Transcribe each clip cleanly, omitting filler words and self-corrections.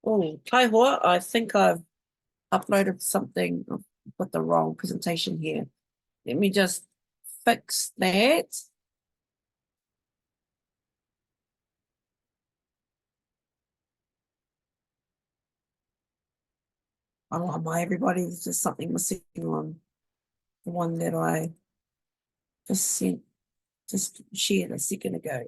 Oh, Taihoa, I think I've uploaded something with the wrong presentation here. Let me just fix that. Oh my, everybody, there's just something missing on the one that I just sent, just shared a second ago.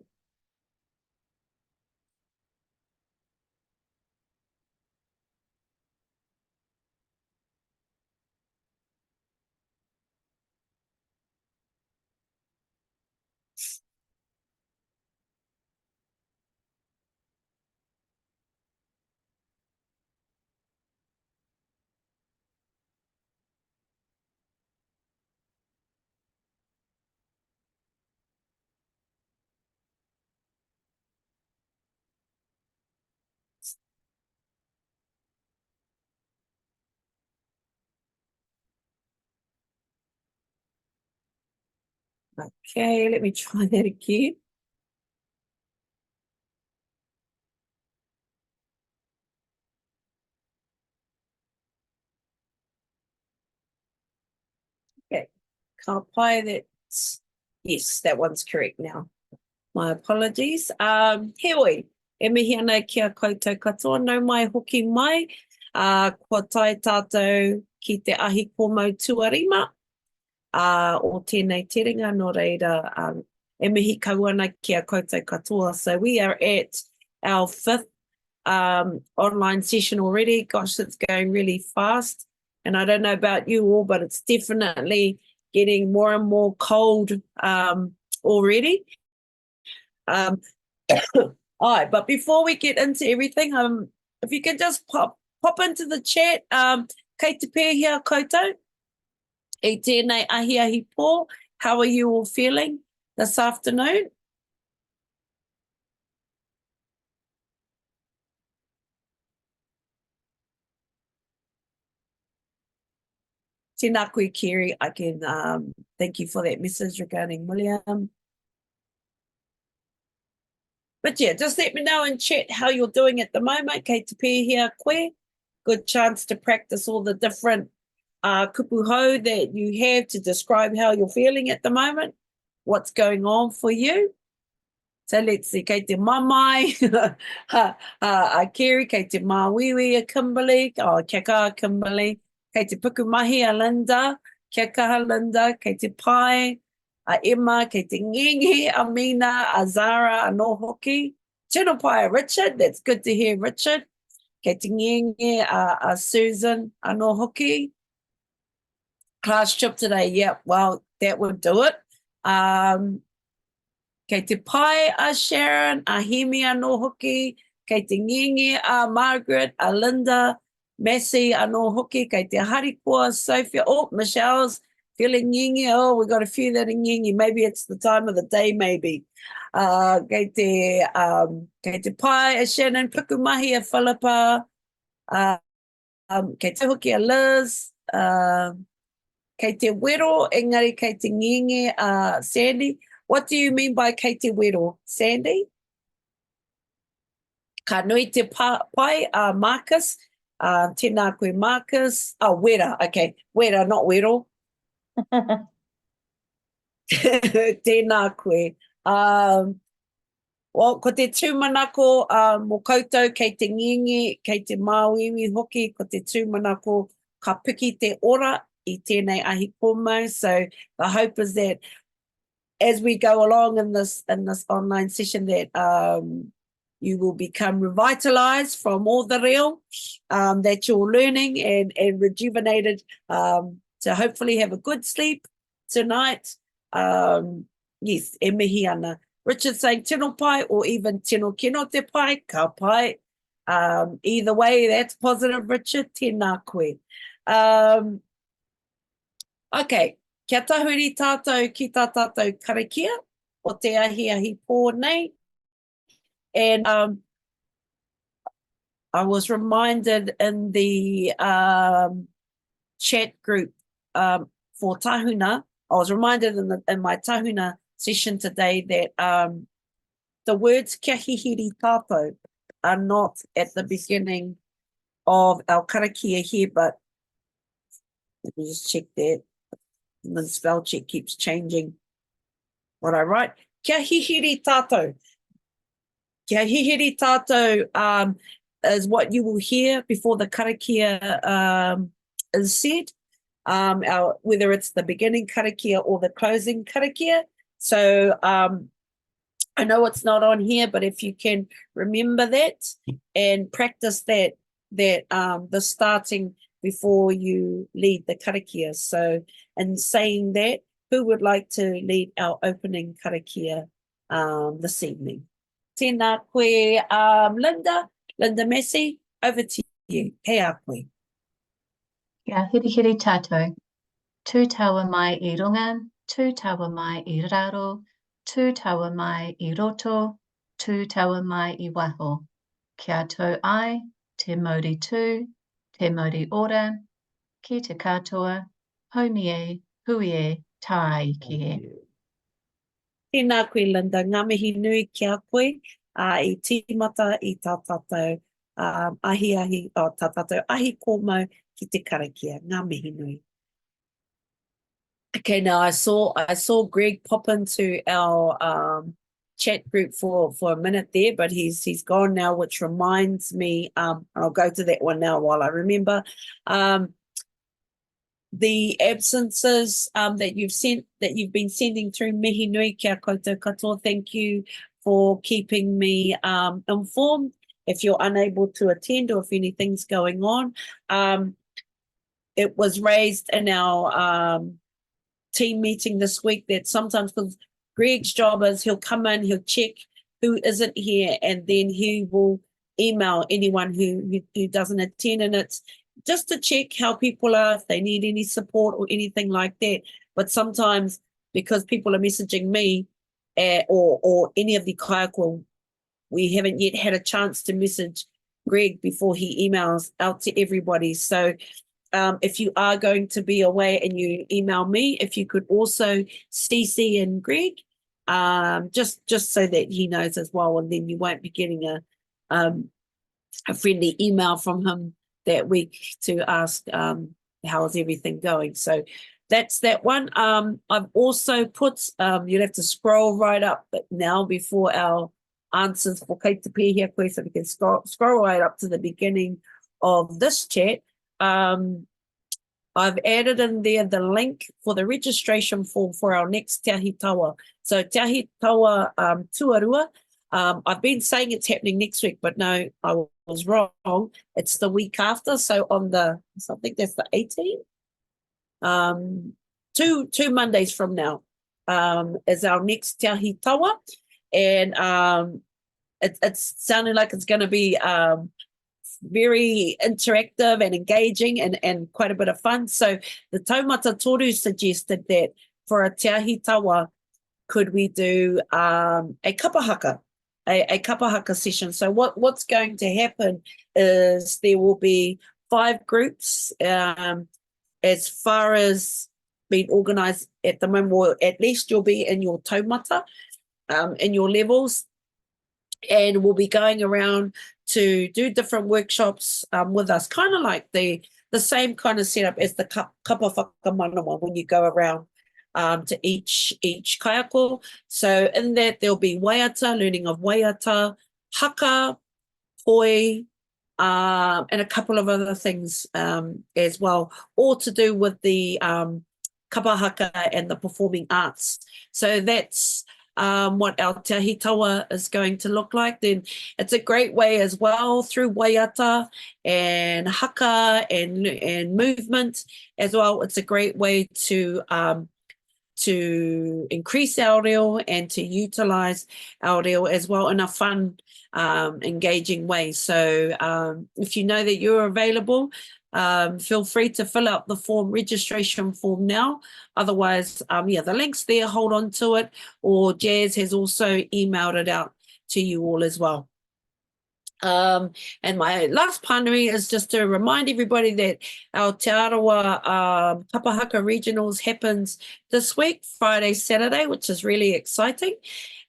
Okay, let me try that again. Okay, can't apply that. Yes, that one's correct now. My apologies. Heoi, e mihi ana kia koutou katoa, no mai hoki mai, kua tai tātou ki te ahi komau tuarima, o tēnei terenga, no reira, e mihi kauana kia koutou katoa. So we are at our 5th online session already. Gosh, it's going really fast. And I don't know about you all, but it's definitely getting more and more cold already. All right, but before we get into everything, if you can just pop into the chat, kei te pēhia koutou, e tēnei ahi pō, how are you all feeling this afternoon? Tēnā koe, Kerry. I can thank you for that message regarding William. But yeah, just let me know in chat how you're doing at the moment. Kei te pēhia koe. Good chance to practice all the different kupu hau that you have to describe how you're feeling at the moment, what's going on for you. So let's see, kei te mamai, Kerry, kei te mawiwi a Kimberley, kia kaha Kimberley, kei te pukumahi a Linda, kia kaha Linda, kei te pai, a Emma, kei te ngingi a Mina, a Zara, a no hoki. Tino pai a Richard, that's good to hear Richard. Kei te ngingi a Susan, a no hoki. Class trip today, yep, well, that would do it. Kei te pai a Sharon, a Hemi a no hoki, kei te ngingi a Margaret, a Linda, Massey a no hoki, kei te harikoa, Sophia, oh, Michelle's feeling ngingi, oh, we got a few that are ngingi, maybe it's the time of the day, maybe. Kei te pai a Shannon, pukumahi a Philippa, kei te hoki a Liz, kei te wero, engari kei te ngingi a Sandy. What do you mean by kei te wero, Sandy? Ka nui te pai, Marcus, tēnā koe Marcus, wera, okay, wera, not wero. Tēnā koe. Well, ko te tūmanako mō koutou kei te ngingi, kei te māwiwi hoki, ko te tūmanako ka piki te ora I tēnei ahi komau. So the hope is that as we go along in this online session that you will become revitalized from all the reo that you're learning and rejuvenated to hopefully have a good sleep tonight. Yes, e mihi ana. Richard saying tino pai or even tino kino te pai, ka pai. Either way, that's positive, Richard. Tēnā koe. Okay, kia tahuri tātou ki tā tātou karakia o te ahi pō nei. And I was reminded in the chat group for Tahuna, I was reminded in my Tahuna session today that the words kia hihiri tātou are not at the beginning of our karakia here, but let me just check that. And the spell check keeps changing what I write. Kia hihiri tātou. Kia hihiri tātou is what you will hear before the karakia is said, whether it's the beginning karakia or the closing karakia. So I know it's not on here, but if you can remember that and practice that the starting before you lead the karakia. So in saying that, who would like to lead our opening karakia this evening? Tēnā koe, Linda Massey, over to you. Hei a koe. Kia hiri tātou. Tū taua mai I runga, tū taua mai I raro, tū taua mai I roto, tū taua mai I waho. Kia tau ai, te mauri tū, te mauri ora, ki te katoa, haumi e, hui e, tai ki e. Tēnā koe, Linda. Ngā mihi nui kia koe I tīmata I tā tātou tā tātou ahi kōmau ki te karakia. Ngā mihi nui. Okay, now I saw Greg pop into our chat group for a minute there, but he's gone now, which reminds me, I'll go to that one now while I remember. The absences that you've been sending through, mihi nui kia koutou katoa. Thank you for keeping me informed if you're unable to attend or if anything's going on. It was raised in our team meeting this week that sometimes, because Greg's job is he'll come in, he'll check who isn't here, and then he will email anyone who doesn't attend, and it's just to check how people are, if they need any support or anything like that. But sometimes because people are messaging me or any of the kaiako, we haven't yet had a chance to message Greg before he emails out to everybody. So if you are going to be away and you email me, if you could also CC in Greg, just so that he knows as well, and then you won't be getting a friendly email from him that week to ask how is everything going. So that's that one. I've also put, you'll have to scroll right up now before our answers for Kei Te Pēhea Koe, so we can scroll right up to the beginning of this chat. I've added in there the link for the registration form for our next Te Ahi Tawa. So Te Ahi Tawa Tuarua, I've been saying it's happening next week, but no, I was wrong. It's the week after. So on I think that's the 18th. Two Mondays from now is our next Te Ahi Tawa. And it's sounding like it's going to be very interactive and engaging and quite a bit of fun. So the Taumata Toru suggested that for a Te Ahi Tawa, could we do a kapahaka, a kapahaka session? So what's going to happen is there will be 5 groups as far as being organised at the moment, or at least you'll be in your taumata, in your levels, and we'll be going around to do different workshops with us, kind of like the same kind of setup as the kapa whakamanawa when you go around to each kaiako. So in that there'll be waiata, learning of waiata, haka, poi, and a couple of other things as well, all to do with the kapahaka and the performing arts. So that's what our Te Ahi Tawa is going to look like. Then it's a great way as well through waiata and haka and movement as well. It's a great way to increase our reo and to utilize our reo as well in a fun, engaging way. So if you know that you're available, feel free to fill out the registration form now. Otherwise, the link's there, hold on to it, or Jazz has also emailed it out to you all as well. And my last panui is just to remind everybody that our Te Arawa Kapahaka Regionals happens this week, Friday, Saturday, which is really exciting.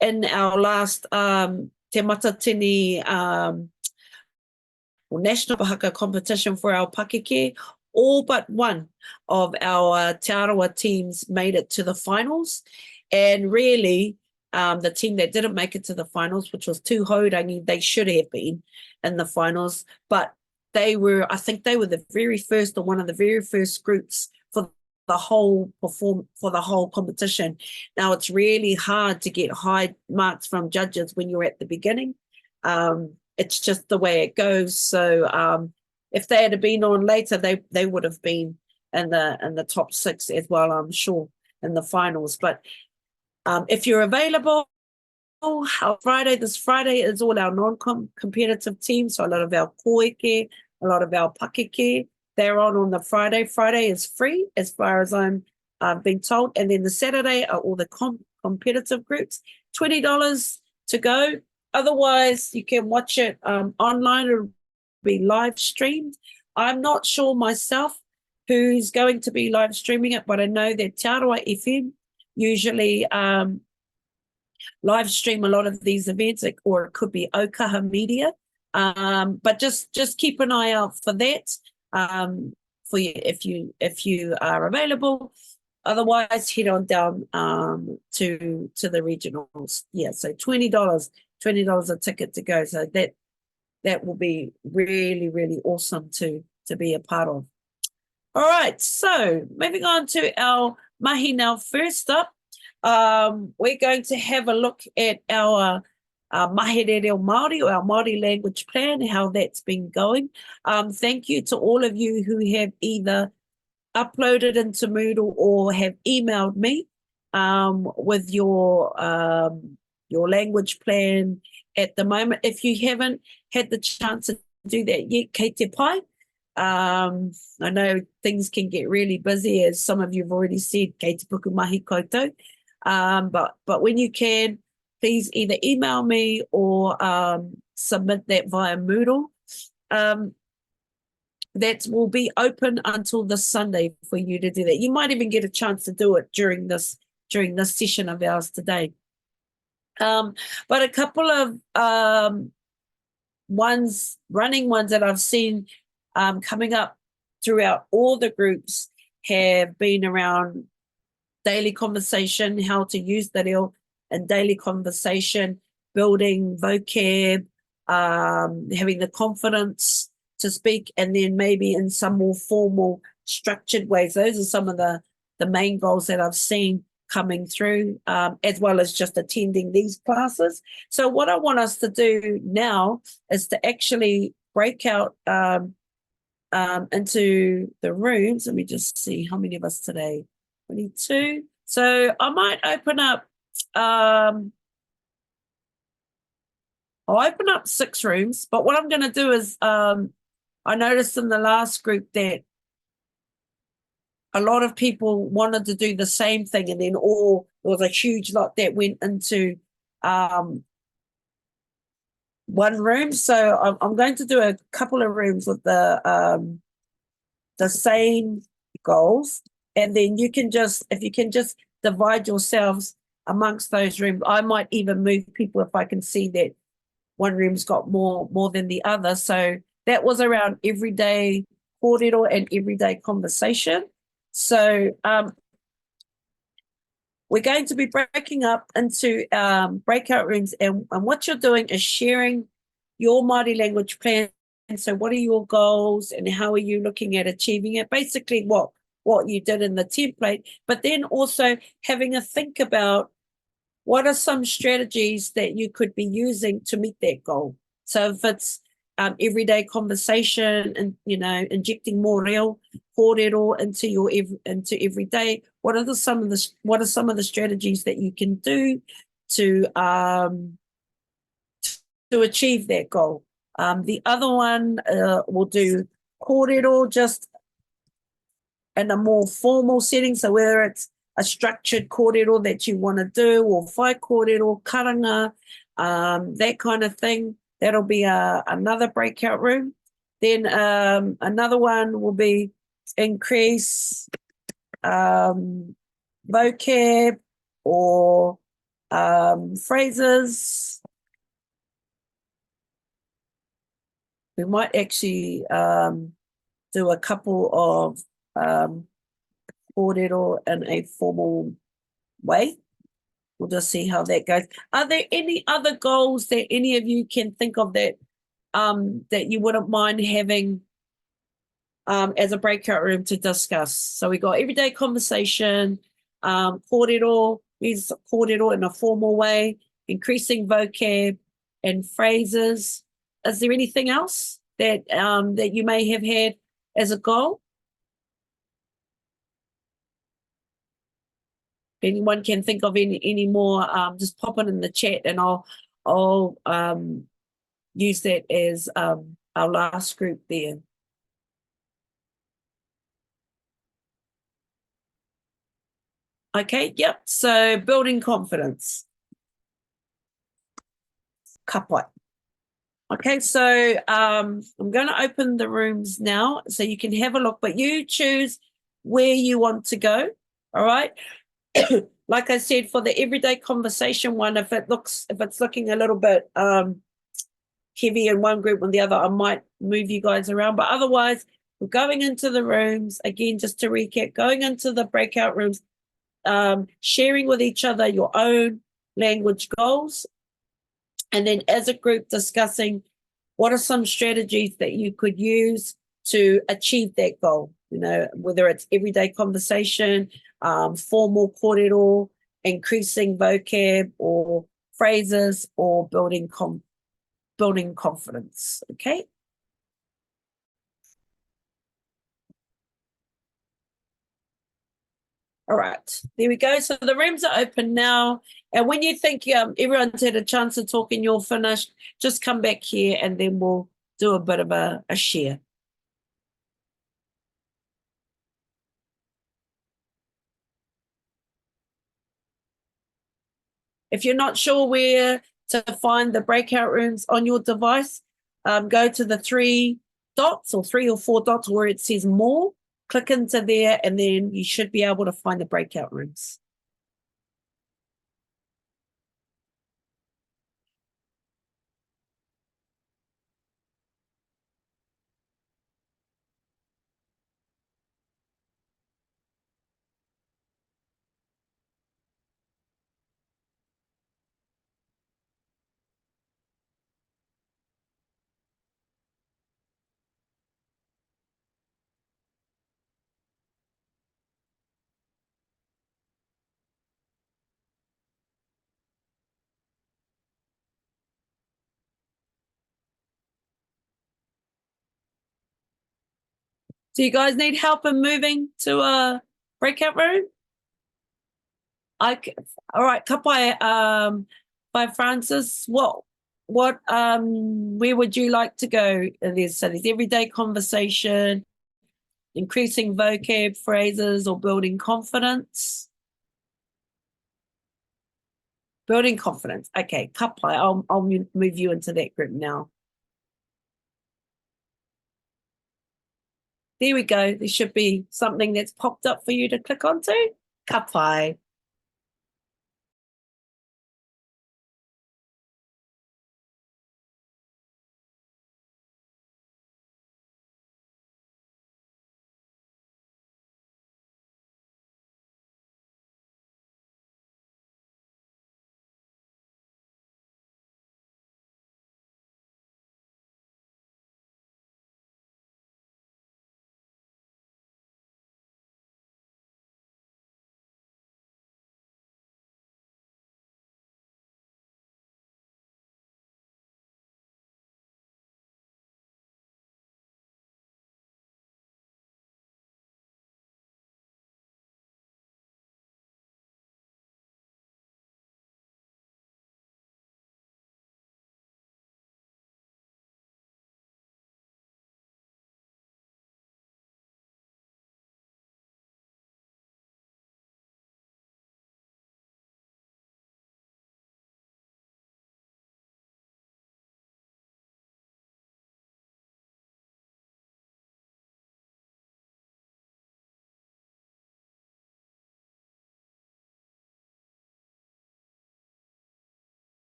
In our last Te Matatini or national haka competition for our pakeke. All but one of our Te Arawa teams made it to the finals. And really, the team that didn't make it to the finals, which was Tūhourangi, they should have been in the finals. But I think they were the very first, or one of the very first groups for the whole competition. Now, it's really hard to get high marks from judges when you're at the beginning. It's just the way it goes. So if they had been on later, they would have been in the top 6 as well, I'm sure, in the finals. But if you're available, this Friday is all our non-competitive teams. So a lot of our koike, a lot of our pakeke, they're on the Friday. Friday is free as far as I'm being told. And then the Saturday are all the competitive groups, $20 to go. Otherwise, you can watch it online. It'll be live streamed. I'm not sure myself who's going to be live streaming it, but I know that Te Arawa FM usually live stream a lot of these events, or it could be Okaha Media. But just keep an eye out for that for you if you are available. Otherwise, head on down to the regionals. Yeah, so $20 a ticket to go. So that will be really, really awesome to be a part of. All right, so moving on to our mahi now. First up, we're going to have a look at our Mahi Reo Māori, or our Māori language plan, how that's been going. Thank you to all of you who have either uploaded into Moodle or have emailed me with your language plan at the moment. If you haven't had the chance to do that yet, kei te pai. I know things can get really busy, as some of you have already said, kei te puku mahi koutou. But when you can, please either email me or submit that via Moodle. That will be open until this Sunday for you to do that. You might even get a chance to do it during this session of ours today. But a couple of running ones that I've seen coming up throughout all the groups have been around daily conversation, how to use the reo in daily conversation, building vocab, having the confidence to speak, and then maybe in some more formal, structured ways. Those are some of the main goals that I've seen coming through, as well as just attending these classes. So what I want us to do now is to actually break out into the rooms. Let me just see how many of us today. 22. So I might open up, I'll open up 6 rooms, but what I'm going to do is, I noticed in the last group that a lot of people wanted to do the same thing, and then there was a huge lot that went into one room. So I'm going to do a couple of rooms with the same goals, and then if you can just divide yourselves amongst those rooms. I might even move people if I can see that one room's got more than the other. So that was around everyday kōrero and everyday conversation. So we're going to be breaking up into breakout rooms, and what you're doing is sharing your Māori language plan. And so what are your goals and how are you looking at achieving it? Basically what you did in the template, but then also having a think about what are some strategies that you could be using to meet that goal. So if it's everyday conversation and, injecting more reo kōrero into every day, what are some of the strategies that you can do to achieve that goal? The other one will do kōrero just in a more formal setting. So whether it's a structured kōrero that you want to do, or whai kōrero, karanga, that kind of thing, that'll be another breakout room. Then another one will be increase vocab or phrases. We might actually do a couple of kōrero in a formal way. We'll just see how that goes. Are there any other goals that any of you can think of that that you wouldn't mind having as a breakout room to discuss? So we got everyday conversation, kōrero, is kōrero in a formal way, increasing vocab and phrases. Is there anything else that that you may have had as a goal? If anyone can think of any more, just pop it in the chat and I'll use that as our last group there. Okay, yep. So building confidence. Kapai. Okay, so I'm going to open the rooms now so you can have a look, but you choose where you want to go. All right. Like I said, for the everyday conversation one, if it's looking a little bit heavy in one group or the other, I might move you guys around. But otherwise, we're going into the rooms again, just to recap, going into the breakout rooms, sharing with each other your own language goals, and then as a group discussing what are some strategies that you could use to achieve that goal, you know, whether it's everyday conversation, formal kōrero, increasing vocab or phrases, or building confidence, okay? All right, there we go. So the rooms are open now. And when you think everyone's had a chance to talk and you're finished, just come back here and then we'll do a bit of a share. If you're not sure where to find the breakout rooms on your device, go to the 3 dots or 3 or 4 dots where it says more, click into there, and then you should be able to find the breakout rooms. Do you guys need help in moving to a breakout room? All right, kapai, by Francis, where would you like to go? There's everyday conversation, increasing vocab, phrases, or building confidence. Building confidence. Okay, kapai, I'll move you into that group now. There we go. There should be something that's popped up for you to click onto. Kapai.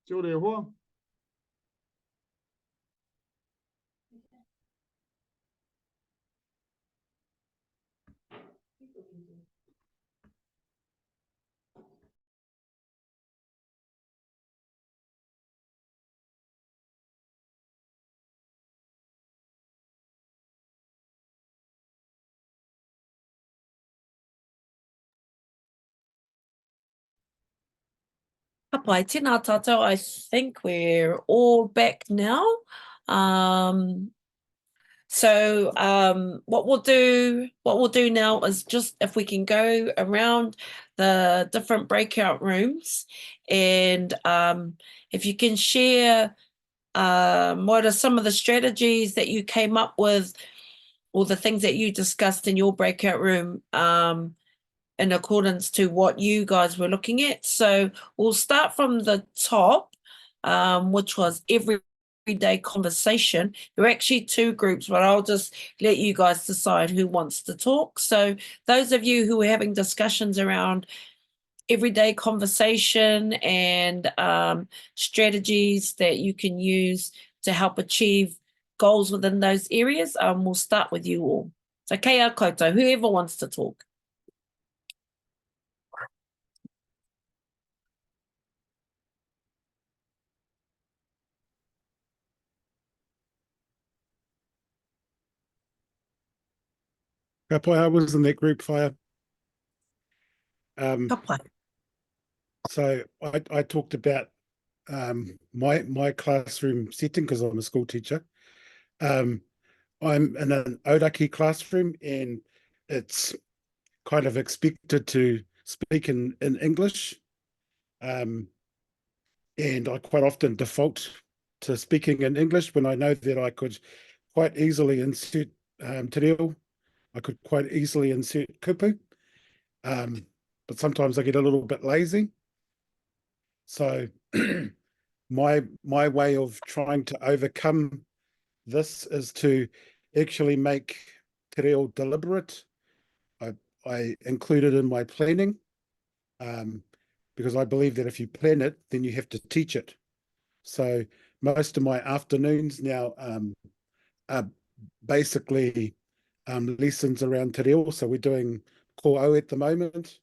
Kia ora e hoa. Ka pai, tēnā tātou. I think we're all back now. What we'll do now is just if we can go around the different breakout rooms, and if you can share what are some of the strategies that you came up with, or the things that you discussed in your breakout room, in accordance to what you guys were looking at. So we'll start from the top, which was everyday conversation. There are actually two groups, but I'll just let you guys decide who wants to talk. So those of you who are having discussions around everyday conversation and strategies that you can use to help achieve goals within those areas, we'll start with you all. So kia koutou, whoever wants to talk. Ka pai, I was in that group fire. Ka pai. So I talked about my classroom setting because I'm a school teacher. I'm in an Auraki classroom, and it's kind of expected to speak in English. And I quite often default to speaking in English when I know that I could quite easily insert te reo. I could quite easily insert kupu. But sometimes I get a little bit lazy. So my way of trying to overcome this is to actually make te reo deliberate. I include it in my planning, because I believe that if you plan it, then you have to teach it. So most of my afternoons now are basically lessons around te reo. So we're doing ko au at the moment.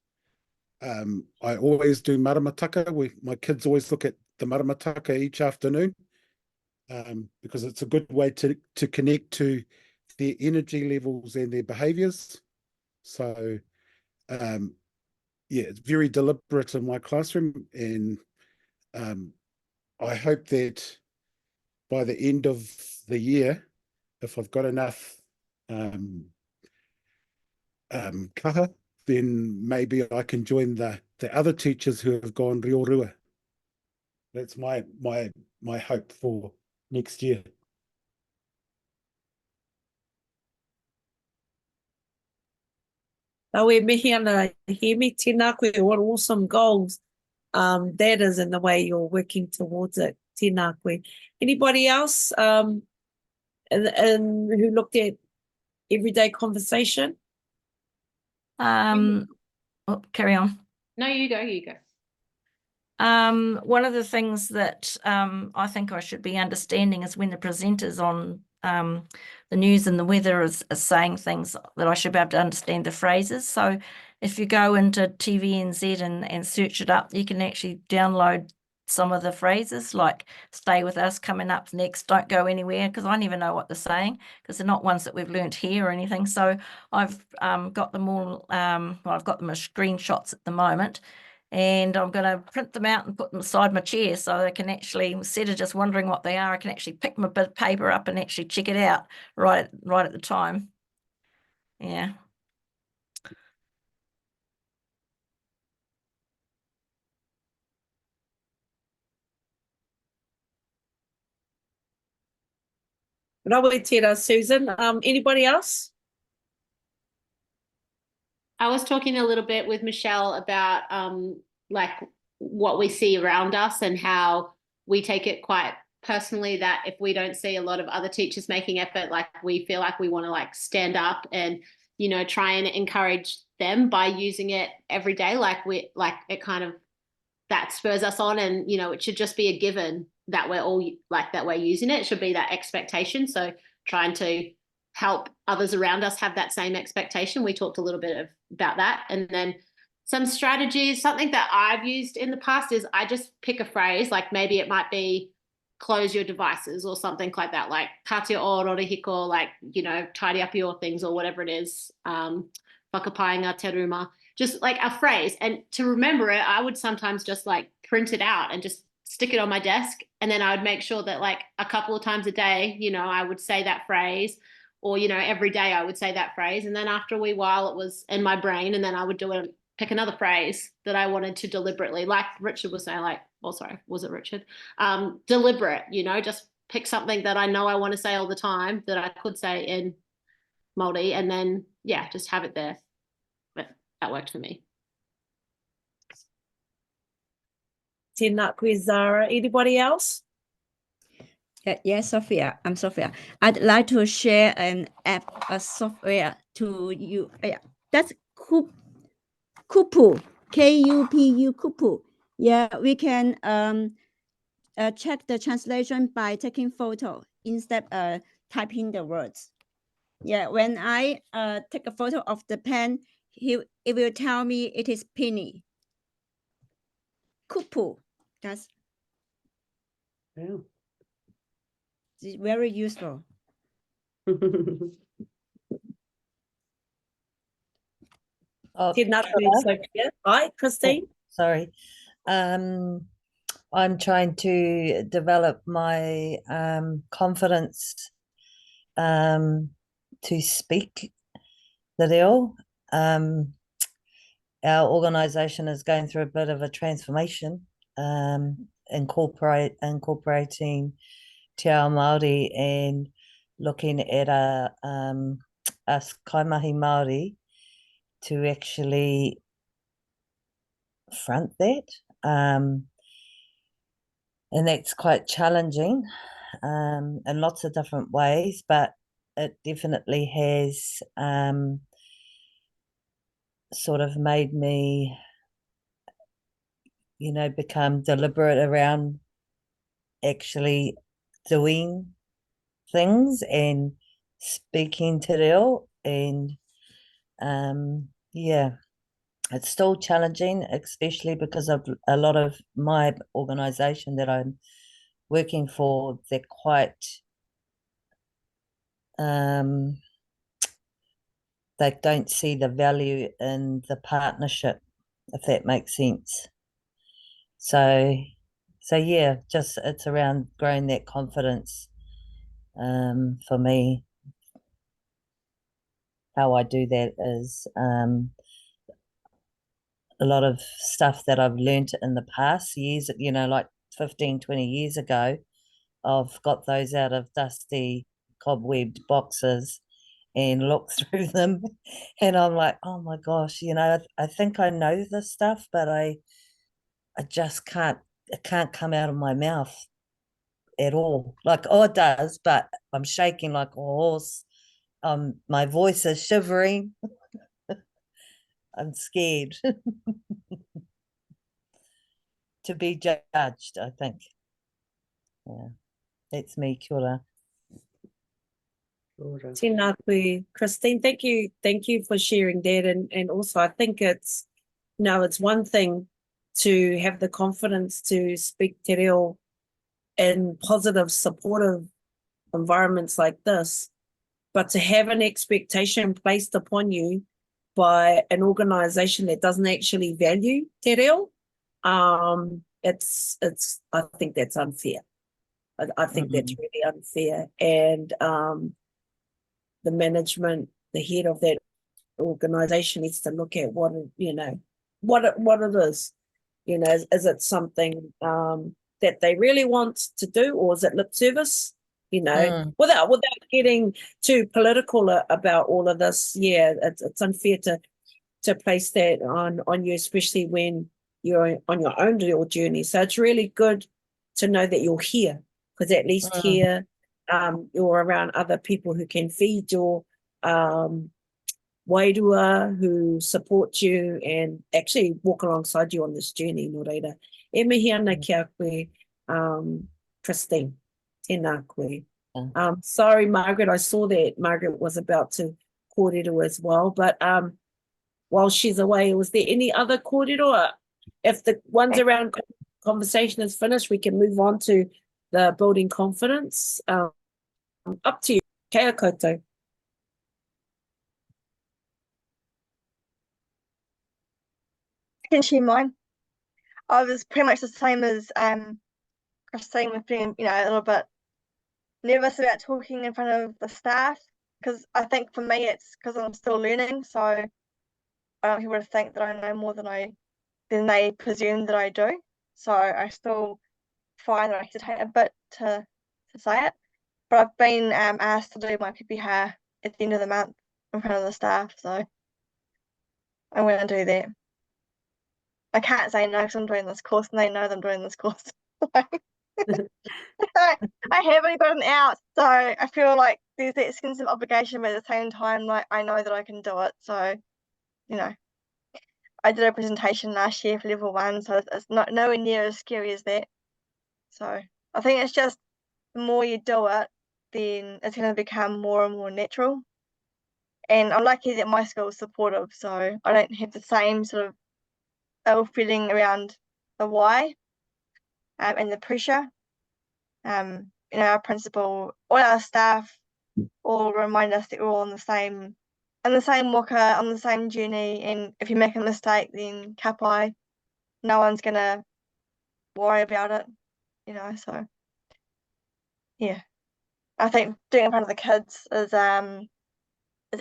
I always do maramataka. My kids always look at the maramataka each afternoon, because it's a good way to connect to their energy levels and their behaviors. So yeah, it's very deliberate in my classroom, and I hope that by the end of the year, if I've got enough kaha, then maybe I can join the other teachers who have gone reo rua. That's my hope for next year. Tau e mihi ana, he me tēnā koe, what awesome goals that is, in the way you're working towards it. Tēnā koe. Anybody else and who looked at everyday conversation? Carry on. No, you go, you go. One of the things that I think I should be understanding is when the presenters on the news and the weather is saying things, that I should be able to understand the phrases. So if you go into TVNZ and search it up, you can actually download some of the phrases, like stay with us, coming up next, don't go anywhere, because I don't even know what they're saying, because they're not ones that we've learnt here or anything. So I've got them all, well, I've got them as screenshots at the moment, and I'm going to print them out and put them beside my chair so they can actually, instead of just wondering what they are, I can actually pick my bit of paper up and actually check it out right at the time. Yeah. Rawe tēnā, Susan. Anybody else? I was talking a little bit with Michelle about like what we see around us and how we take it quite personally, that if we don't see a lot of other teachers making effort, like we feel like we want to like stand up and, you know, try and encourage them by using it every day. Like it kind of that spurs us on, and it should just be a given that we're all that we're using it. It should be that expectation. So trying to help others around us have that same expectation. We talked a little bit about that. And then some strategies, something that I've used in the past is I just pick a phrase, like maybe it might be close your devices or something like that, like katia o rorihiko, like, tidy up your things or whatever it is. Whakapainga te ruma, just like a phrase. And to remember it, I would sometimes just like print it out and just stick it on my desk. And then I would make sure that like a couple of times a day, I would say that phrase, or, every day I would say that phrase. And then after a wee while it was in my brain, and then I would pick another phrase that I wanted to deliberately, like Richard was saying, was it Richard? Deliberate, just pick something that I know I want to say all the time that I could say in Māori, and then, just have it there. But that worked for me. Tēnā koe, Zara. Anybody else? Yes, Sophia. I'm Sophia. I'd like to share an app, a software to you. That's Kupu, Kupu, Kupu. Yeah, we can check the translation by taking photo instead of typing the words. Yeah, when I take a photo of the pen, it will tell me it is penny. Kupu. That's it's very useful. Tēnā koe, Sophia. Hi, Christine. Sorry. I'm trying to develop my confidence to speak the reo. Our organisation is going through a bit of a transformation, incorporating Te Ao Māori and looking at us kaimahi Māori to actually front that. And that's quite challenging in lots of different ways, but it definitely has sort of made me, become deliberate around actually doing things and speaking te reo. And it's still challenging, especially because of a lot of my organisation that I'm working for. They're quite they don't see the value in the partnership, if that makes sense. So just it's around growing that confidence. For me, how I do that is a lot of stuff that I've learned in the past years, like 15, 20 years ago. I've got those out of dusty, cobwebbed boxes and look through them, and I'm like, oh my gosh, I think I know this stuff, but I just can't, it can't come out of my mouth at all. Like, it does, but I'm shaking like a horse. My voice is shivering. I'm scared to be judged, I think. Yeah, that's me. Kia ora. Tēnā koe, Christine. Thank you for sharing that. And also I think it's one thing to have the confidence to speak te reo in positive, supportive environments like this, but to have an expectation placed upon you by an organisation that doesn't actually value te reo, it's I think that's unfair. I think that's really unfair. And the management, the head of that organisation needs to look at what it is. Is it something that they really want to do, or is it lip service? Without getting too political about all of this, it's unfair to place that on you, especially when you're on your own little journey. So it's really good to know that you're here, because at least here you're around other people who can feed your wairua who support you and actually walk alongside you on this journey, no reira. E mihi ana ki a koe, Christine. Tēnā koe. Sorry, Margaret, I saw that Margaret was about to kōrero as well, but while she's away, was there any other kōrero? If the ones around conversation is finished, we can move on to the building confidence. Up to you. Kia koutou. Can share mine. I was pretty much the same as Christine, with being, you know, a little bit nervous about talking in front of the staff, because I think for me it's because I'm still learning, so I don't want people to think that I know more than they presume that I do. So I still find that I hesitate a bit to say it. But I've been asked to do my PPH at the end of the month in front of the staff, so I'm going to do that. I can't say no because I'm doing this course and they know that I'm doing this course. I haven't gotten out, so I feel like there's that sense of obligation, but at the same time, like, I know that I can do it. So, you know, I did a presentation last year for level 1, so it's not nowhere near as scary as that. So I think it's just the more you do it, then it's going to become more and more natural. And I'm lucky that my school is supportive, so I don't have the same sort of ill feeling around the why and the pressure. You know, our principal, all our staff all remind us that we're all in the same waka, on the same journey, and if you make a mistake, then ka pai, no one's gonna worry about it, you know. So yeah, I think doing it in front of the kids is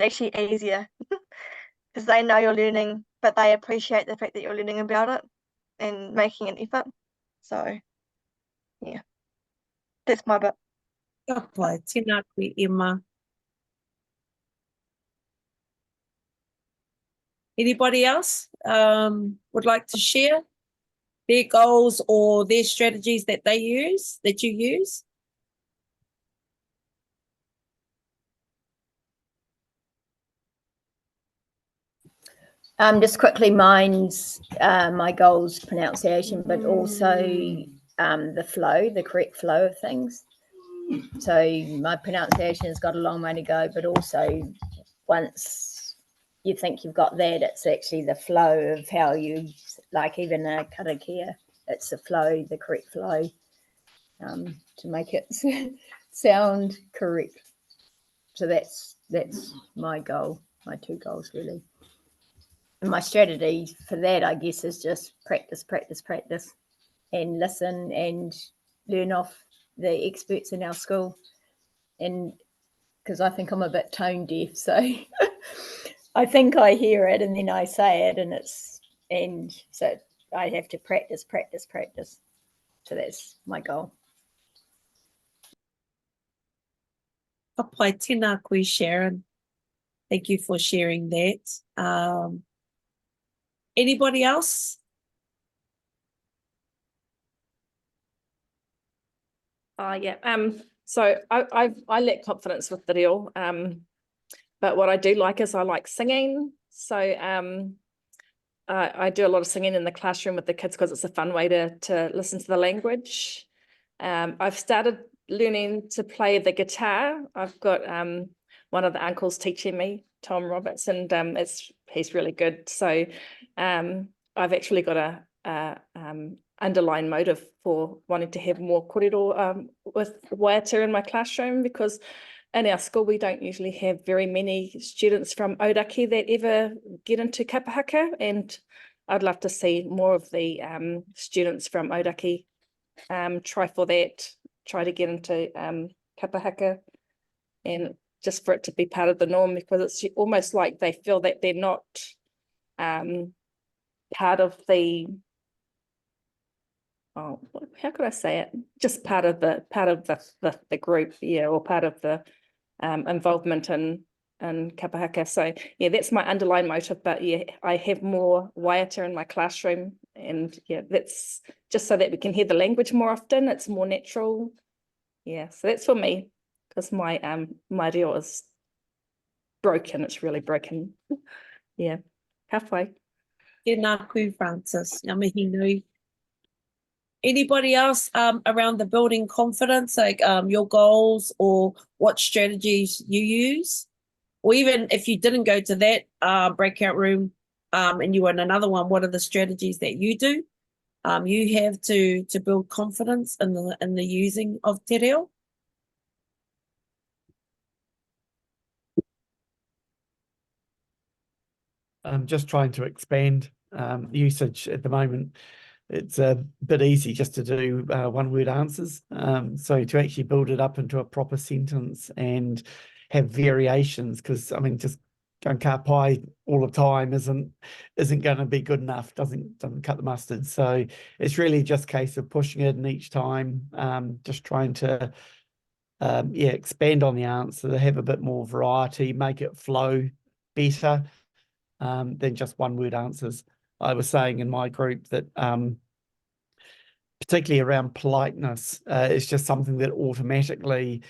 actually easier because they know you're learning, but they appreciate the fact that you're learning about it and making an effort. So yeah, that's my bit. Ka pai, tēnā koe, Emma. Anybody else would like to share their goals or their strategies that you use? Just quickly, mine's my goals pronunciation, but also the flow, the correct flow of things. So my pronunciation has got a long way to go, but also once you think you've got that, it's actually the flow of how you, like even a karakia, it's the flow, the correct flow, to make it sound correct. So that's my goal, my 2 goals really. And my strategy for that, I guess, is just practice, and listen and learn off the experts in our school. And because I think I'm a bit tone deaf, so I think I hear it and then I say it, and so I have to practice. So that's my goal. Ka pai, tēnā koe, Sharon. Thank you for sharing that. Anybody else? Yeah. So I lack confidence with the reo. But what I do like is I like singing. So I do a lot of singing in the classroom with the kids because it's a fun way to listen to the language. I've started learning to play the guitar. I've got one of the uncles teaching me, Tom Roberts, and he's really good. So I've actually got a underlying motive for wanting to have more kōrero with waiata in my classroom, because in our school we don't usually have very many students from Ōrākei that ever get into kapahaka, and I'd love to see more of the students from Ōrākei try to get into kapahaka, and just for it to be part of the norm, because it's almost like they feel that they're not part of the, oh, how could I say it? Just part of the group, yeah, or part of the involvement in kapahaka. So yeah, that's my underlying motive. But yeah, I have more waiata in my classroom, and yeah, that's just so that we can hear the language more often. It's more natural. Yeah, so that's for me, because my reo is broken. It's really broken. Yeah, halfway. Tēnā koe, Francis. Ngā mihi nui. Anybody else around the building confidence, like your goals or what strategies you use? Or even if you didn't go to that breakout room and you were in another one, what are the strategies that you do? You have to build confidence in the using of te reo. I'm just trying to expand usage at the moment. It's a bit easy just to do one-word answers. So to actually build it up into a proper sentence and have variations, because I mean, just going ka pai all the time isn't going to be good enough. Doesn't cut the mustard. So it's really just a case of pushing it in each time, just trying to expand on the answer, have a bit more variety, make it flow better than just one-word answers. I was saying in my group that particularly around politeness, it's just something that automatically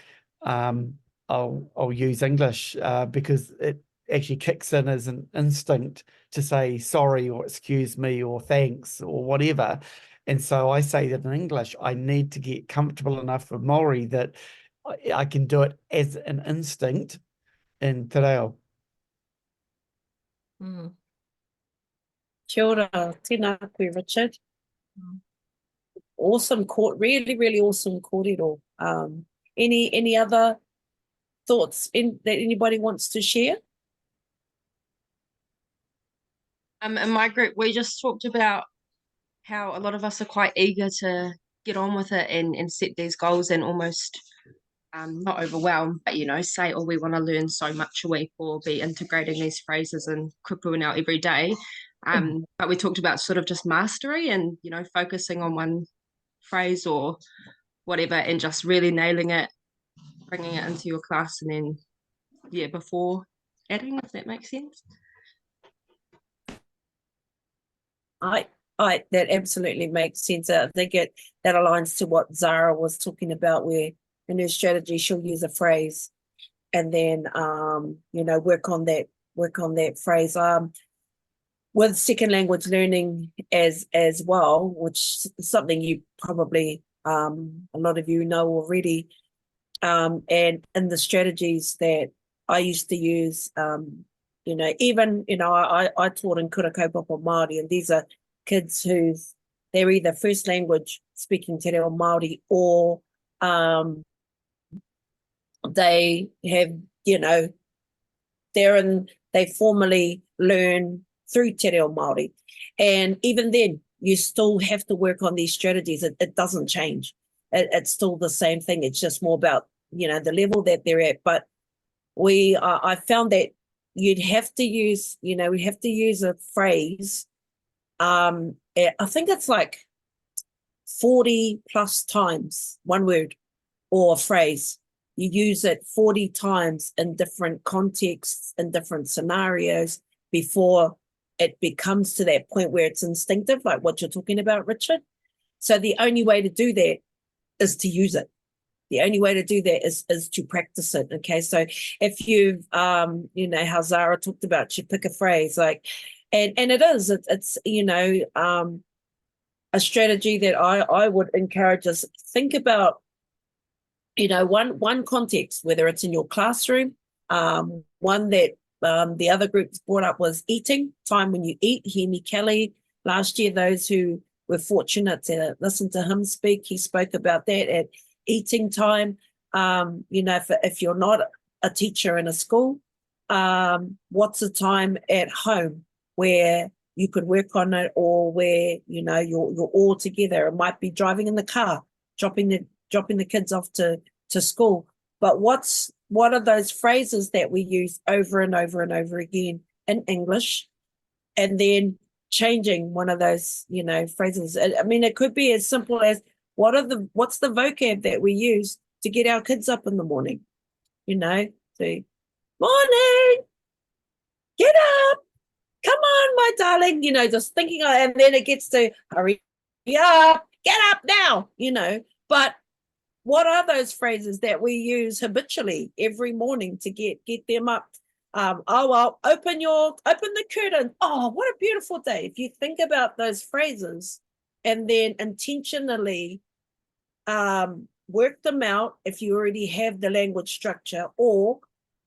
I'll use English because it actually kicks in as an instinct to say sorry or excuse me or thanks or whatever. And so I say that in English, I need to get comfortable enough with Maori that I can do it as an instinct in te reo. Kia ora, tēnā koe, Richard. Awesome, really awesome kōrero. Any other thoughts that anybody wants to share? In my group, we just talked about how a lot of us are quite eager to get on with it and set these goals and almost not overwhelmed, but say, oh, we want to learn so much a week or be integrating these phrases and kupu now every day. But we talked about sort of just mastery and, focusing on one phrase or whatever and just really nailing it, bringing it into your class and then, before adding, if that makes sense. That absolutely makes sense. I think that aligns to what Zara was talking about, where in her strategy she'll use a phrase and then work on that phrase. With second language learning as well, which is something you probably a lot of you know already, and in the strategies that I used to use, even I taught in Kura Kaupapa Māori, and these are kids they're either first language speaking te reo Māori or they have, they formally learn through te reo Māori. And even then, you still have to work on these strategies. It doesn't change. It's still the same thing. It's just more about, the level that they're at. But I found that you'd have to use, we have to use a phrase. I think it's like 40 plus times, one word or a phrase. You use it 40 times in different contexts, in different scenarios before it becomes to that point where it's instinctive, like what you're talking about, Richard. So the only way to do that is to use it. The only way to do that is to practice it. Okay, so if you've, how Zara talked about, you pick a phrase like, and it's a strategy that I would encourage us think about. One context, whether it's in your classroom, one that the other groups brought up was eating, time when you eat. Hemi Kelly, last year, those who were fortunate to listen to him speak, he spoke about that at eating time. If you're not a teacher in a school, what's the time at home where you could work on it, or where, you're all together? It might be driving in the car, dropping the kids off to school. But what are those phrases that we use over and over and over again in English, and then changing one of those, phrases? I mean, it could be as simple as what's the vocab that we use to get our kids up in the morning? Say, morning, get up, come on, my darling, just thinking, and then it gets to hurry up, get up now, but what are those phrases that we use habitually every morning to get them up Oh well, open the curtain. Oh, what a beautiful day. If you think about those phrases and then intentionally work them out if you already have the language structure, or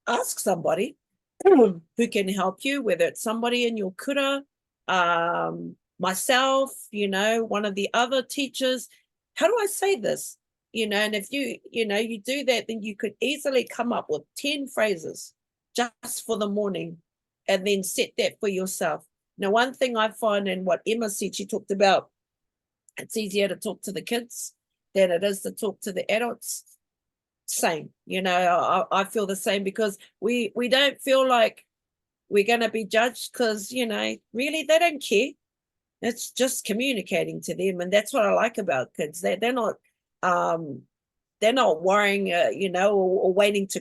ask somebody who can help you, whether it's somebody in your kura, myself, one of the other teachers. How do I say this? And if you do that, then you could easily come up with 10 phrases just for the morning and then set that for yourself. Now, one thing I find, and what Emma said, she talked about, it's easier to talk to the kids than it is to talk to the adults. Same, I feel the same, because we don't feel like we're going to be judged, because, really they don't care. It's just communicating to them. And that's what I like about kids. They're not worrying, or waiting to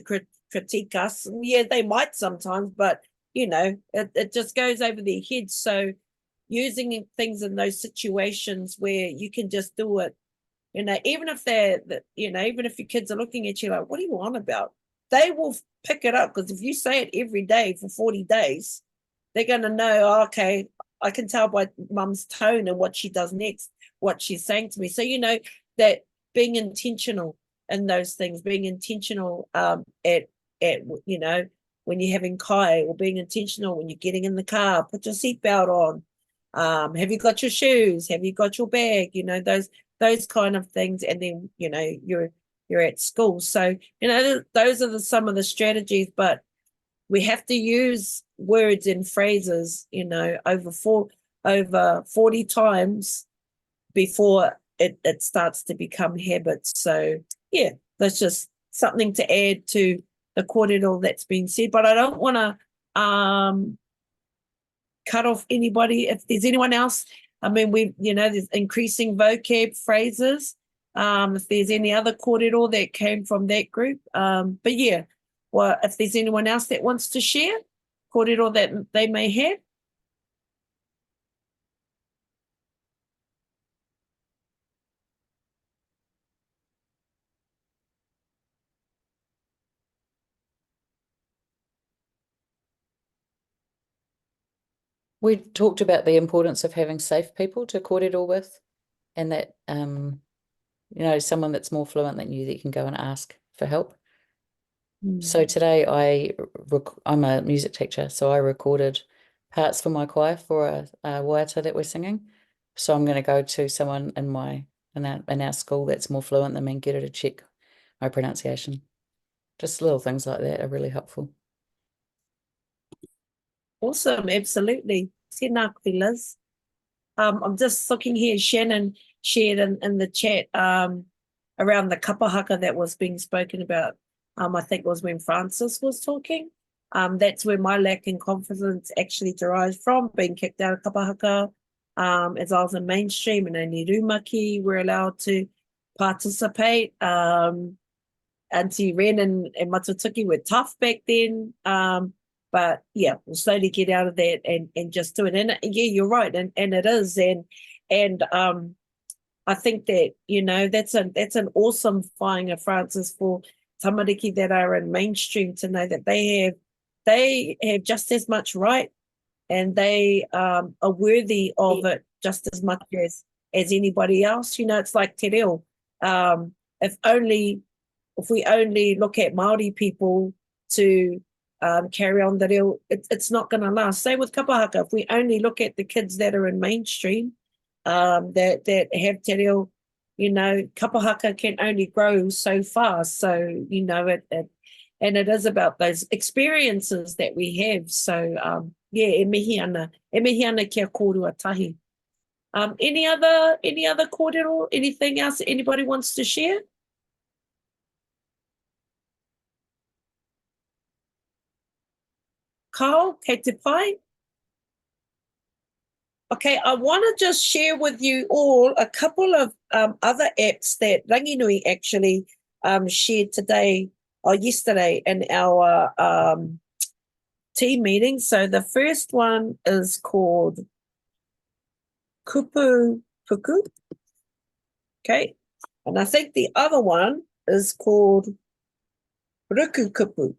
critique us. Yeah, they might sometimes, but, it just goes over their heads. So using things in those situations where you can just do it, even if even if your kids are looking at you like, what are you on about? They will pick it up, because if you say it every day for 40 days, they're going to know, oh, okay, I can tell by mum's tone and what she does next, what she's saying to me. So, that being intentional in those things, being intentional at when you're having kai, or being intentional when you're getting in the car, put your seatbelt on. Have you got your shoes? Have you got your bag? Those kind of things. And then, you're at school. So, those are some of the strategies, but we have to use words and phrases, over 40 times before it starts to become habits. So yeah, that's just something to add to the kōrero that's been said. But I don't want to cut off anybody. If there's anyone else, I mean, there's increasing vocab phrases. If there's any other kōrero that came from that group. But yeah, well, if there's anyone else that wants to share kōrero that they may have. We talked about the importance of having safe people to kōrero with, and that, someone that's more fluent than you that you can go and ask for help. So today I'm a music teacher, so I recorded parts for my choir for a waiata that we're singing. So I'm going to go to someone in our school that's more fluent than me and get her to check my pronunciation. Just little things like that are really helpful. Awesome, absolutely. Tēnā koe, Liz. I'm just looking here, Shannon shared in the chat around the kapahaka that was being spoken about. I think it was when Francis was talking. That's where my lack in confidence actually derives from, being kicked out of kapahaka. As I was in mainstream and only rumaki were allowed to participate. Auntie Ren and Matutuki were tough back then. But yeah, we'll slowly get out of that and just do it. And yeah, you're right, and it is. And I think that, that's an awesome whāinga, Francis, for tamariki that are in mainstream to know that they have just as much right, and they are worthy of it just as much as anybody else. It's like te reo. If we only look at Māori people to carry on the reo, it's not going to last. Same with kapahaka. If we only look at the kids that are in mainstream, that have te reo, kapahaka can only grow so fast. So, and it is about those experiences that we have. So, yeah, e mihi ana kia kōrua tahi. Any other kōrero, anything else that anybody wants to share? Carl, kei te pai? Okay, I want to just share with you all a couple of other apps that Ranginui actually shared today or yesterday in our team meeting. So the first one is called Kupu Puku. Okay, and I think the other one is called Ruku Kupu.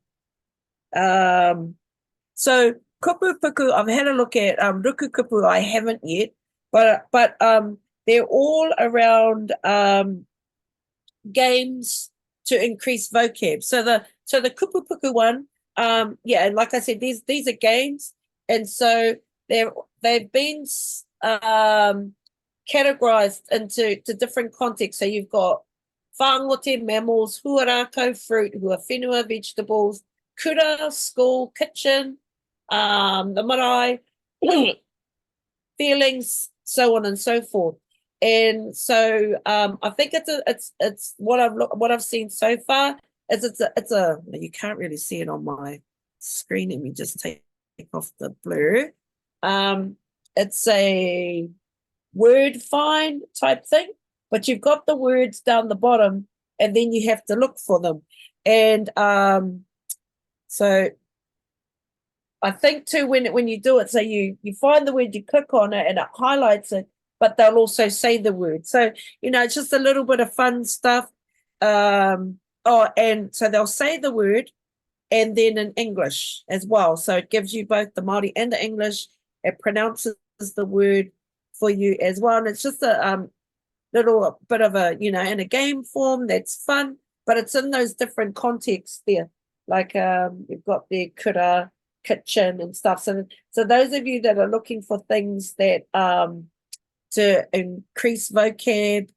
So kupu puku, I've had a look at ruku kupu, I haven't yet, but they're all around games to increase vocab. So the kupu puku one, yeah, and like I said, these are games, and so they've been categorized into different contexts. So you've got whāngote, mammals, huarako, fruit, huawhenua, vegetables, kura, school, kitchen, the marae, feelings, so on and so forth. And so I think it's what I've seen so far is it's a you can't really see it on my screen. Let me just take off the blur. It's a word find type thing, but you've got the words down the bottom and then you have to look for them. And so I think too when you do it, so you find the word, you click on it and it highlights it, but they'll also say the word. So, you know, it's just a little bit of fun stuff. And so they'll say the word and then in English as well. So it gives you both the Māori and the English. It pronounces the word for you as well. And it's just a little bit of a, you know, in a game form that's fun, but it's in those different contexts there. Like you've got the kura, kitchen and stuff. So those of you that are looking for things that to increase vocab,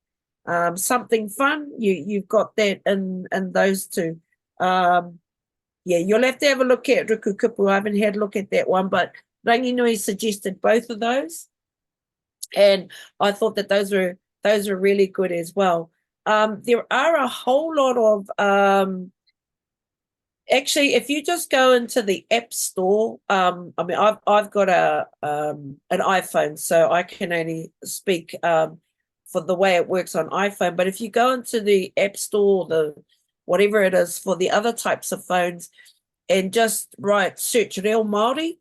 something fun, you've got that in those two. Yeah, you'll have to have a look at ruku kupu. I haven't had a look at that one, but Ranginui suggested both of those, and I thought that those are really good as well. There are a whole lot of actually, if you just go into the App Store, I mean, I've got an iPhone, so I can only speak for the way it works on iPhone. But if you go into the App Store, the whatever it is for the other types of phones, and just search Reo Māori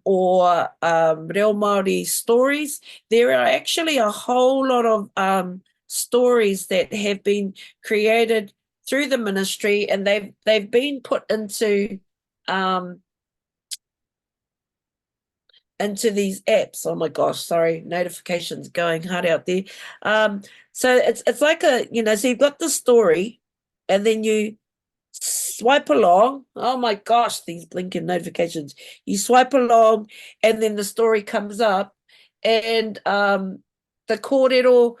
or Reo Māori stories, there are actually a whole lot of stories that have been created through the ministry, and they've been put into these apps. Oh my gosh, sorry, notifications going hard out there. So it's like a, you know, so you've got the story, and then you swipe along. Oh my gosh, these blinking notifications. You swipe along, and then the story comes up, and the kōrero,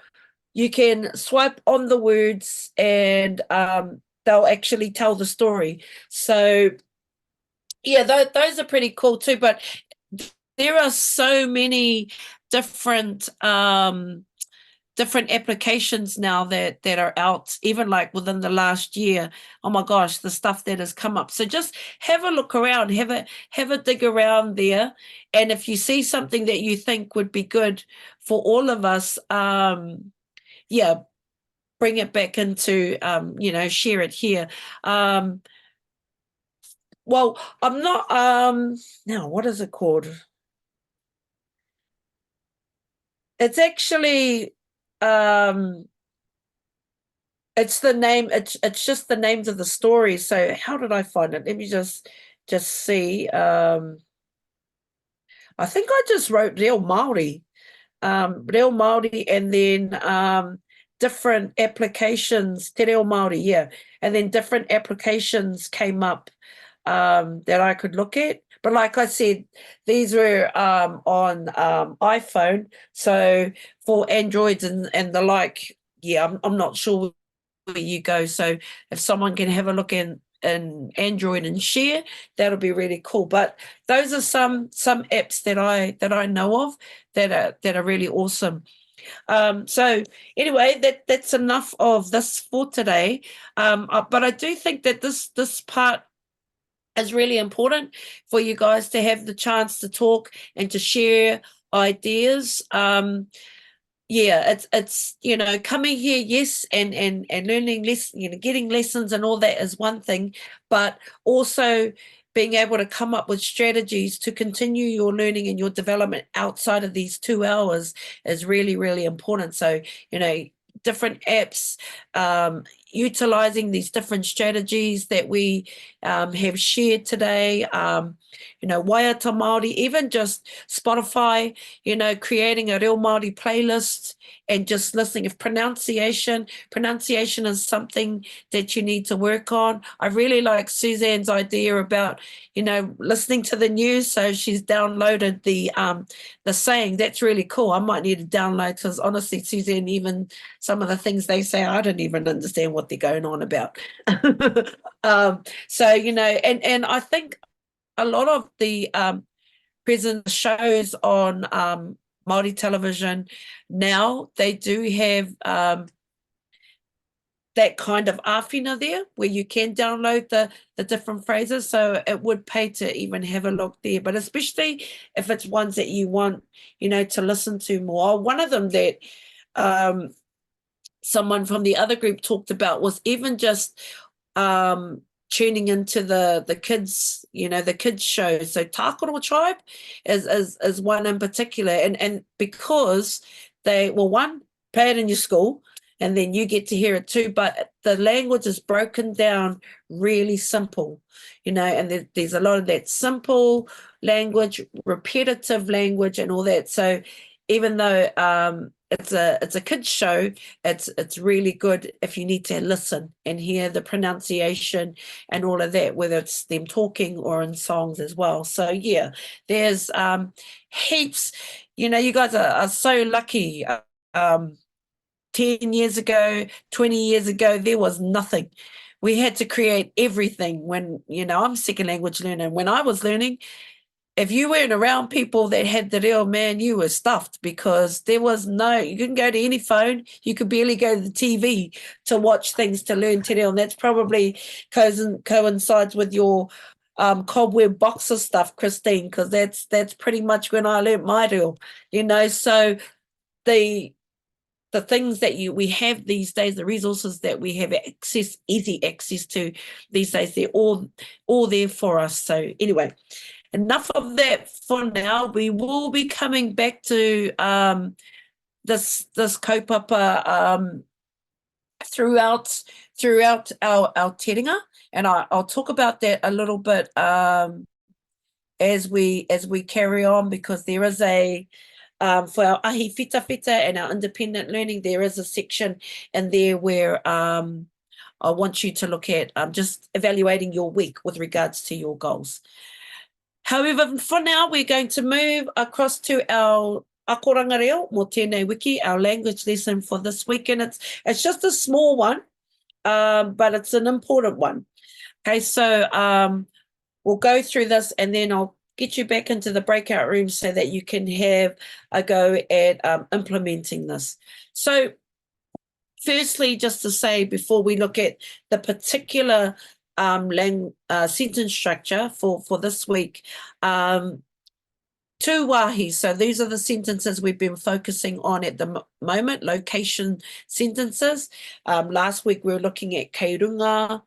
you can swipe on the words and they'll actually tell the story. So yeah, those are pretty cool too. But there are so many different applications now that are out, even like within the last year. Oh my gosh, the stuff that has come up. So just have a look around, have a dig around there. And if you see something that you think would be good for all of us, yeah, bring it back into, you know, share it here. Well, I'm not, now what is it called? It's actually, it's the name, it's just the names of the stories. So how did I find it? Let me just see. I think I just wrote Reo Māori, and then different applications, Te Reo Māori, yeah. And then different applications came up that I could look at. But like I said, these were on iPhone. So for Androids and the like, yeah, I'm not sure where you go. So if someone can have a look in Android and share, that'll be really cool. But those are some apps that I know of that are really awesome. So anyway, that's enough of this for today. But I do think that this part is really important for you guys to have the chance to talk and to share ideas. Yeah, it's you know, coming here, yes, and learning lessons, you know, getting lessons and all that is one thing, but also being able to come up with strategies to continue your learning and your development outside of these 2 hours is really, really important. So, you know, different apps, utilizing these different strategies that we have shared today. You know, Waiata Māori, even just Spotify, you know, creating a Reo Māori playlist and just listening. If pronunciation is something that you need to work on. I really like Suzanne's idea about, you know, listening to the news. So she's downloaded the saying. That's really cool. I might need to download, because honestly, Suzanne, even some of the things they say, I don't even understand what they're going on about. So, you know, and I think a lot of the present shows on Māori television now, they do have that kind of āwhina there where you can download the different phrases. So it would pay to even have a look there, but especially if it's ones that you want, you know, to listen to more. One of them that someone from the other group talked about was even just tuning into the kids, you know, the kids show. So Tākaro Tribe is one in particular, and because they, well, one, play it in your school and then you get to hear it too, but the language is broken down really simple, you know, and there's a lot of that simple language, repetitive language and all that. So even though it's a kids show, it's really good if you need to listen and hear the pronunciation and all of that, whether it's them talking or in songs as well. So yeah, there's heaps. You know, you guys are so lucky. 10 years ago, 20 years ago, there was nothing. We had to create everything. When, you know, I'm a second language learner. When I was learning, if you weren't around people that had the reo, man, you were stuffed, because there was no, you couldn't go to any phone. You could barely go to the TV to watch things to learn te reo. And that's probably coincides with your cobweb boxer stuff, Christine, because that's pretty much when I learned my reo, you know. So the things that we have these days, the resources that we have easy access to these days, they're all there for us. So anyway, enough of that for now. We will be coming back to this kaupapa throughout our terenga, and I'll talk about that a little bit as we carry on, because there is a for our ahi whita whita and our independent learning, there is a section in there where I want you to look at just evaluating your week with regards to your goals. However, for now, we're going to move across to our akoranga reo mo tēnei wiki, our language lesson for this week. And it's just a small one, but it's an important one. Okay, so we'll go through this and then I'll get you back into the breakout room so that you can have a go at implementing this. So firstly, just to say, before we look at the particular sentence structure for this week, two wahi. So these are the sentences we've been focusing on at the moment, location sentences. Last week we were looking at kei runga,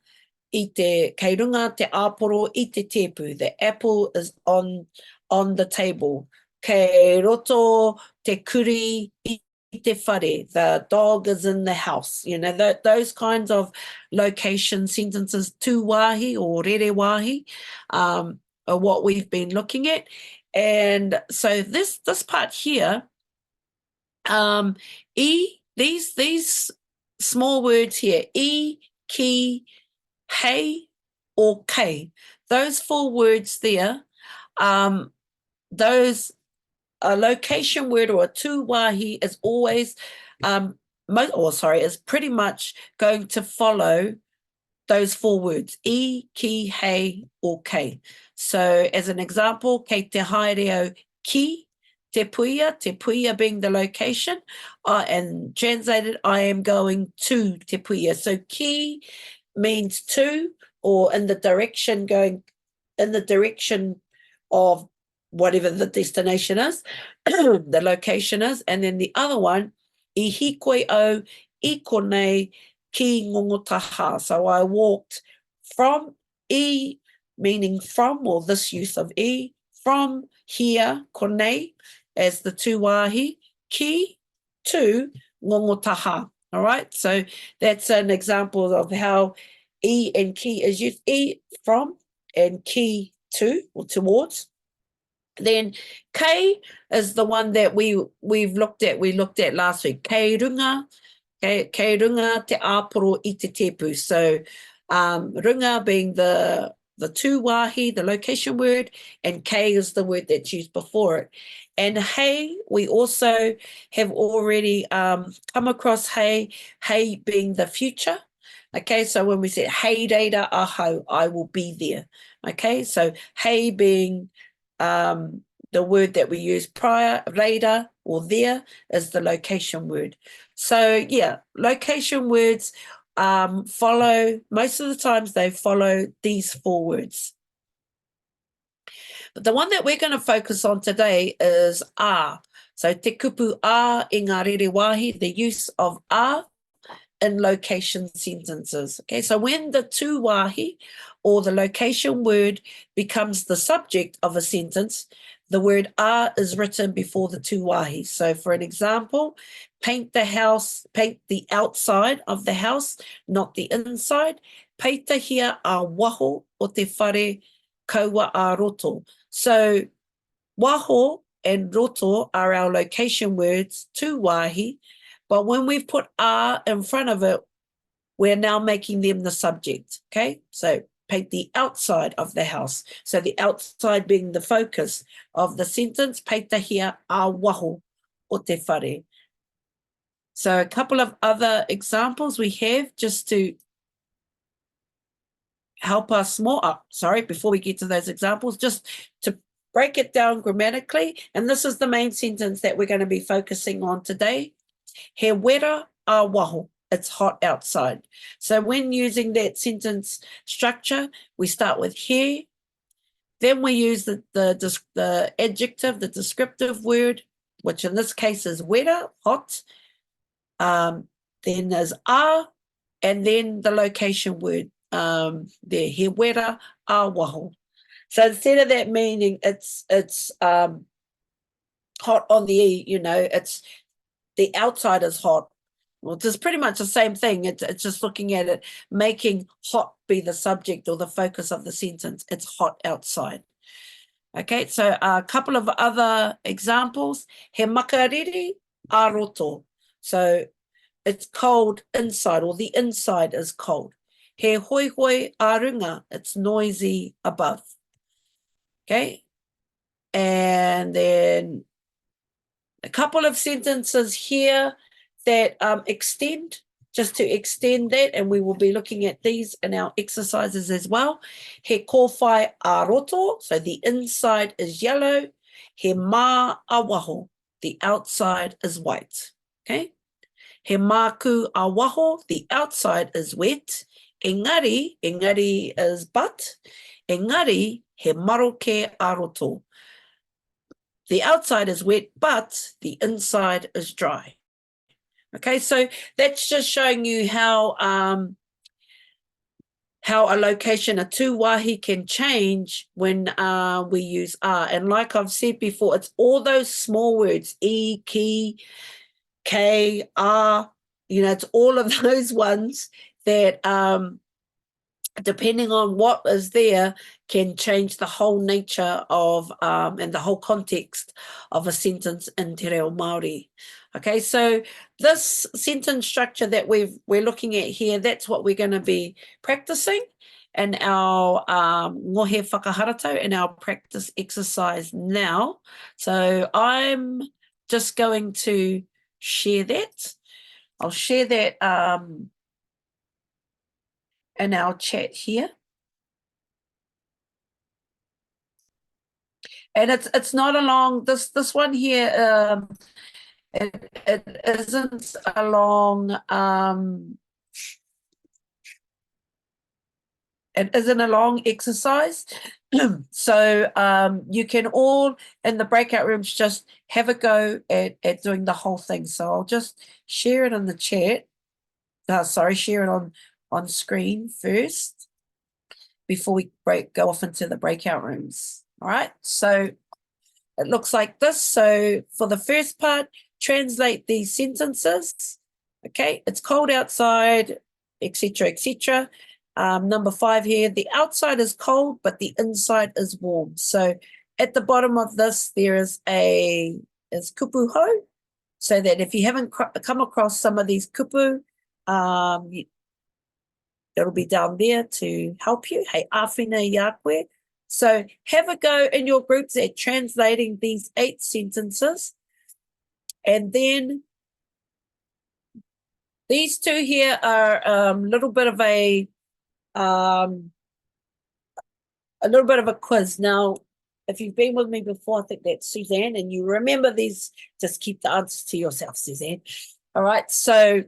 kei runga te āporo i te tepu. The apple is on the table. Kei roto te kuri i te whare. The dog is in the house. You know, those kinds of location sentences, tū wahi or rere wahi, are what we've been looking at. And so this part here, these small words here, ki, hei, or kei, those four words there, those a location word or a tū wahi is always is pretty much going to follow those four words, ki, hei, or kei. So as an example, kei te haere reo ki te puia being the location, and translated, I am going to te puia. So ki means to, or in the direction, going in the direction of whatever the destination is, the location is. And then the other one, I hikoi o, I konei, ki ngongotaha. So I walked from I, meaning from, or this use of I, from here, konei, as the tū wahi, ki, to ngongotaha, All right, so that's an example of how e and ki is used. E from and ki to or towards. Then K is the one that we've looked at. We looked at last week. Kei runga, kei runga te āporo I te tepu. So runga being the tū wāhi, the location word, and kei is the word that's used before it. And hei, we also have already come across hei being the future. Okay, so when we said hei reira ahau, I will be there. Okay, so hei being the word that we used prior, reira or there, is the location word. So yeah, location words follow, most of the times they follow these 4 words. But the one that we're going to focus on today is a. So te kupu a i ngā rere wāhi, the use of a in location sentences. Okay, so when the tū wāhi or the location word becomes the subject of a sentence, the word a is written before the tū wāhi. So for an example, paint the house, paint the outside of the house, not the inside. Peitahia a waho o te whare kaua a roto. So waho and roto are our location words, tū wāhi, but when we've put a in front of it, we're now making them the subject, okay? So paint the outside of the house. So the outside being the focus of the sentence, peitahia a waho o te whare. So a couple of other examples we have just to help us more. Before we get to those examples, just to break it down grammatically. And this is the main sentence that we're going to be focusing on today. He wera a waho. It's hot outside. So when using that sentence structure, we start with he, then we use the adjective, the descriptive word, which in this case is wera, hot. Then there's a, and then the location word there, he wera a waho. So instead of that meaning it's hot on the e, it's the outside is hot. Well, it's pretty much the same thing. It's just looking at it, making hot be the subject or the focus of the sentence. It's hot outside. Okay, so a couple of other examples. He makariri a roto. So it's cold inside, or the inside is cold. He hoi hoi a runga. It's noisy above. Okay, and then a couple of sentences here that extend, just to extend that, and we will be looking at these in our exercises as well. He kōwhai a roto, so the inside is yellow. He mā a waho, the outside is white. Okay. He māku a waho, the outside is wet. Engari is but. Engari, he maroke a roto. The outside is wet, but the inside is dry. Okay, so that's just showing you how a location, a tū wāhi, can change when we use a. And like I've said before, it's all those small words, e, ki, k, a, it's all of those ones that depending on what is there, can change the whole nature of and the whole context of a sentence in Te Reo Māori. Okay, so this sentence structure that we're looking at here, that's what we're going to be practicing in our ngohe whakaharato, in our practice exercise now. So I'm just going to share that. I'll share that in our chat here. And it's not a long, this one here, it isn't a long, it isn't a long exercise. So you can all in the breakout rooms just have a go at doing the whole thing. So I'll just share it in the chat. Share it on screen first before we go off into the breakout rooms. All right, so it looks like this. So for the first part, translate these sentences Okay, it's cold outside, etc., etc. Number 5 here, the outside is cold, but the inside is warm. So at the bottom of this, there is kupu hou, so that if you haven't come across some of these kupu, it'll be down there to help you. Hey, āwhina i a koe. So have a go in your groups at translating these 8 sentences. And then these 2 here are a little bit of a quiz. Now, if you've been with me before, I think that's Suzanne, and you remember these, just keep the answers to yourself, Suzanne. All right, so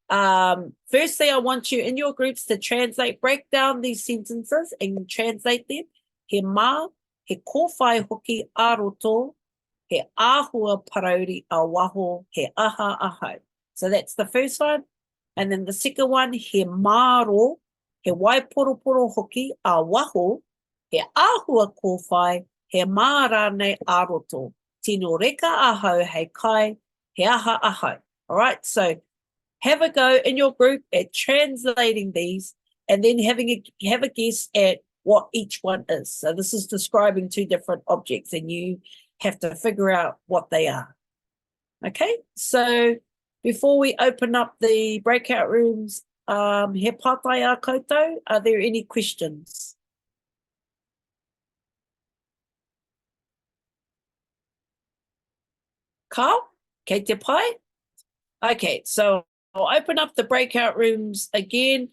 firstly, I want you in your groups to break down these sentences and translate them. He mā, he kōwhai hoki a roto, he āhua parauri a waho, he aha ahau. So that's the first one. And then the second one, he māro, he waiporoporo hoki a waho, he āhua kōwhai, he mā rānei a roto. Tino reka ahau hei kai, he aha ahau. All right, so have a go in your group at translating these and then have a guess at what each one is. So this is describing 2 different objects and you have to figure out what they are. Okay, so before we open up the breakout rooms, he pātai a koutou, are there any questions? Carl, kei te pai? Okay, so I'll open up the breakout rooms again.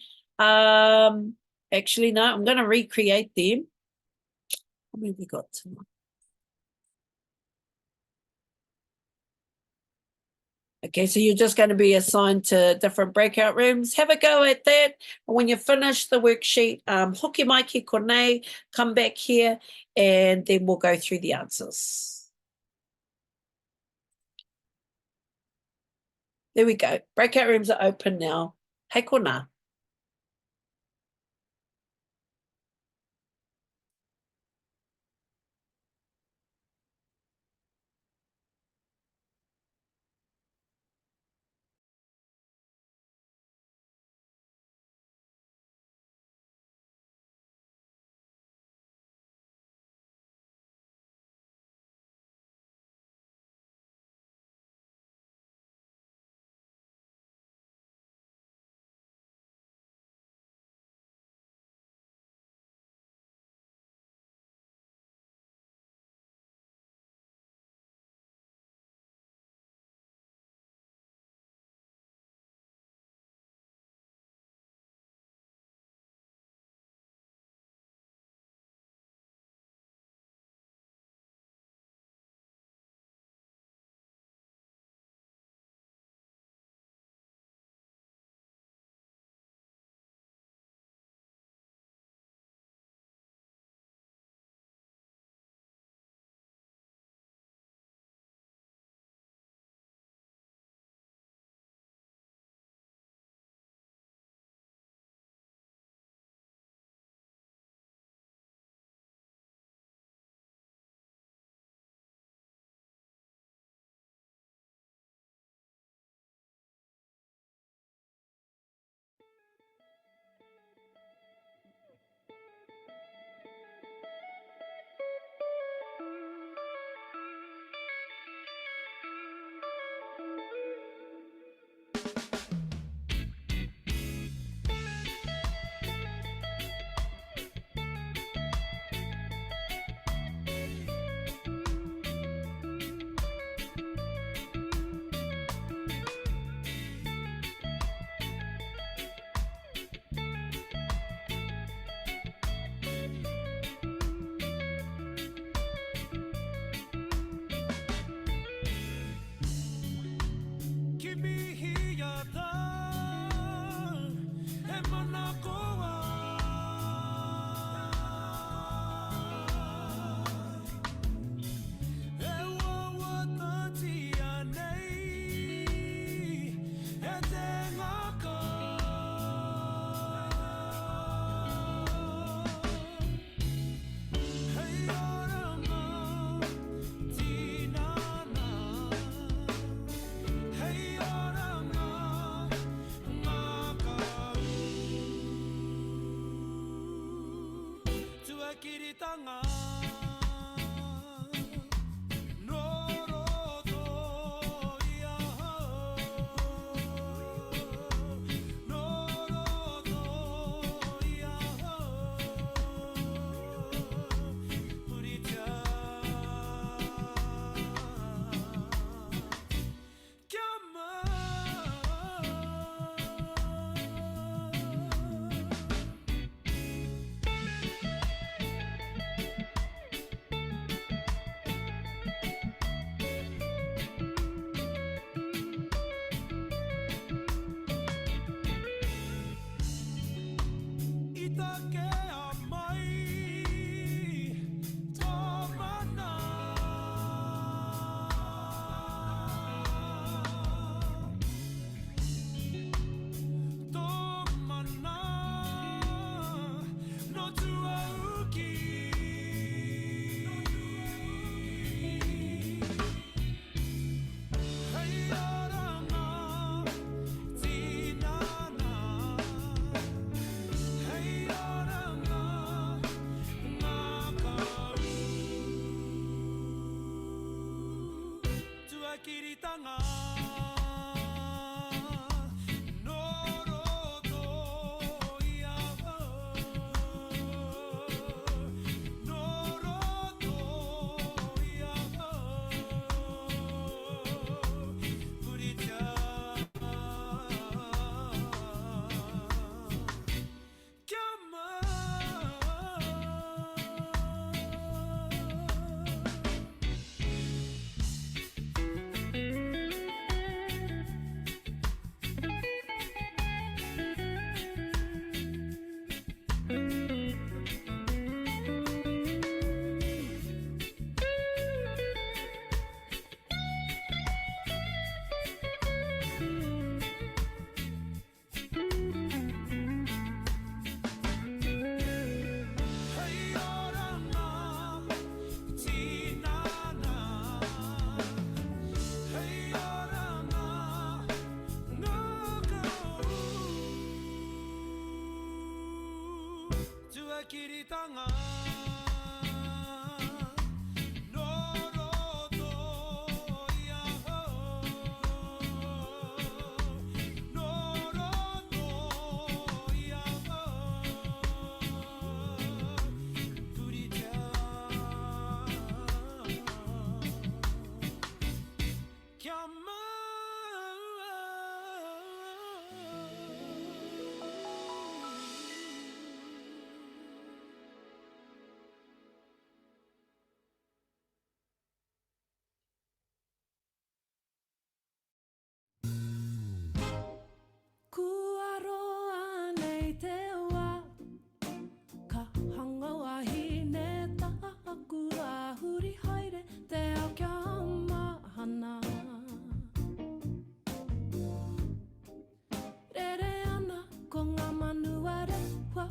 Actually, no, I'm going to recreate them. How many have we got tonight? Okay, so you're just going to be assigned to different breakout rooms. Have a go at that. When you finish the worksheet, hoki mai ki konei, come back here, and then we'll go through the answers. There we go. Breakout rooms are open now. Hei kona.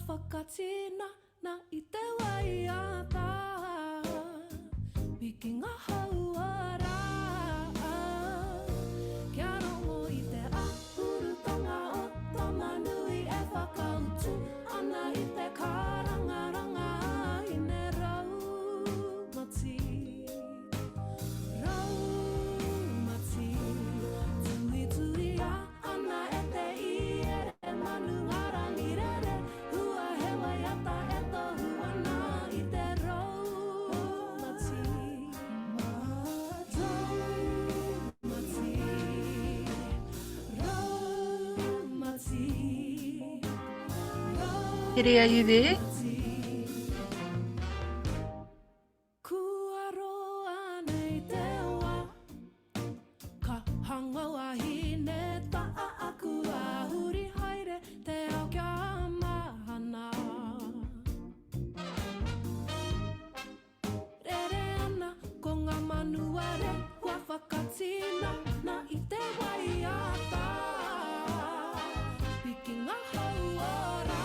whakatina na I te waiata Piki ngā hauara Kia rongo I te ahurutanga o Tamanui e whakautu Ana I te karangaranga I ne raumati Raumati Tui tui a ana e te iere manu ngarangi rere Hua he waiata e tohu ana I te raumati Raumati Kiri, are you there? Kua roa nei te wā Ka hanga wahine taa aku a huri haere te ao kia mahana Rere ana ko ngā manuare Hua whakatina na I te waiata Piki ngā hauora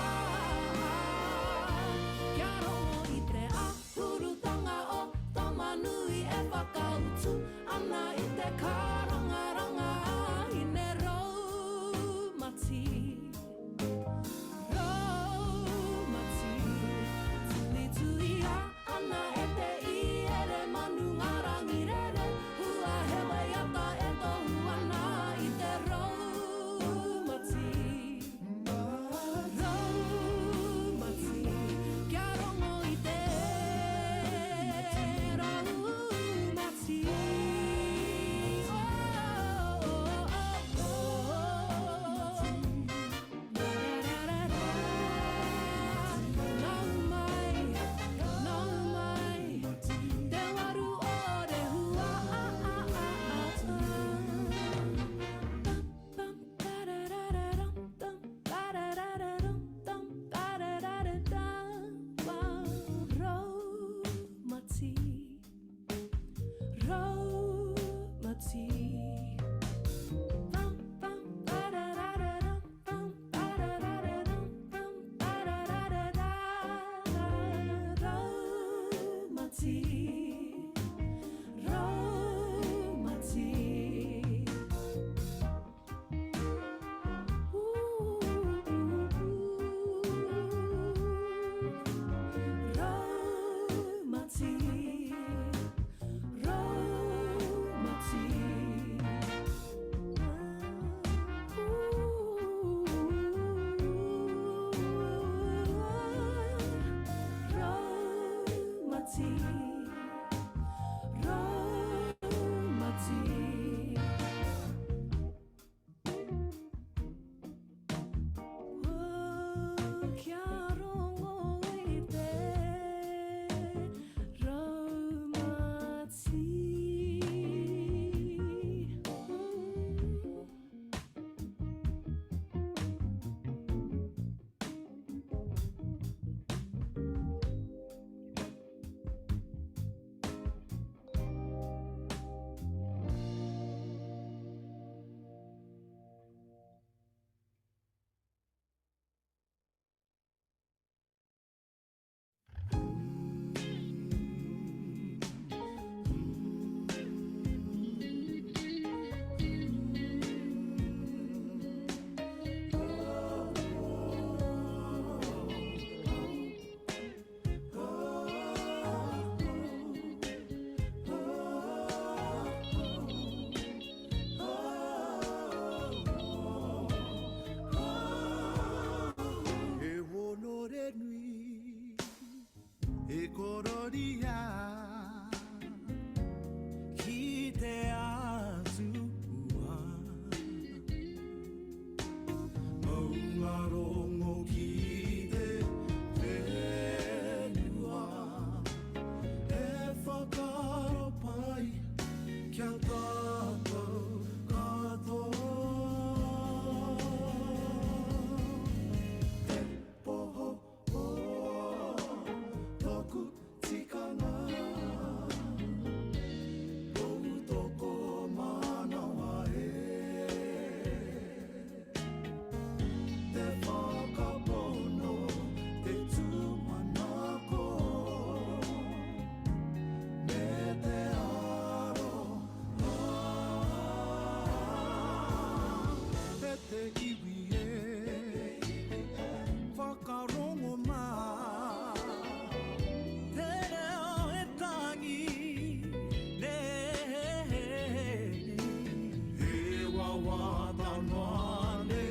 Kaunwane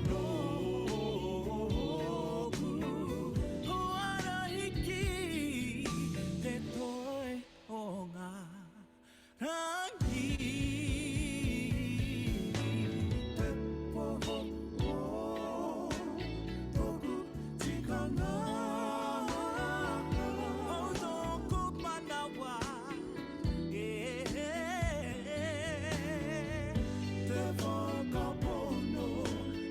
no Hoarahiki te toi o ngā rangi Te poho o toku tikanga O tōku manawa Te whakapono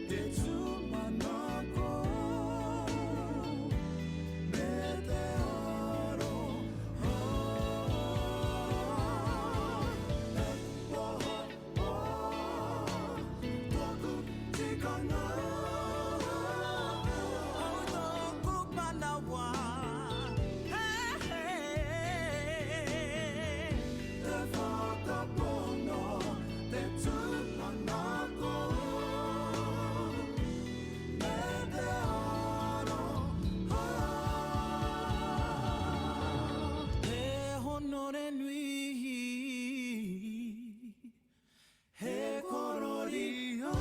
te tūmanako Me te aroha Te poho o tōku tikanga O tōku manawa Te whakapono te tūmanako Me te aroha Te honore nui He kororia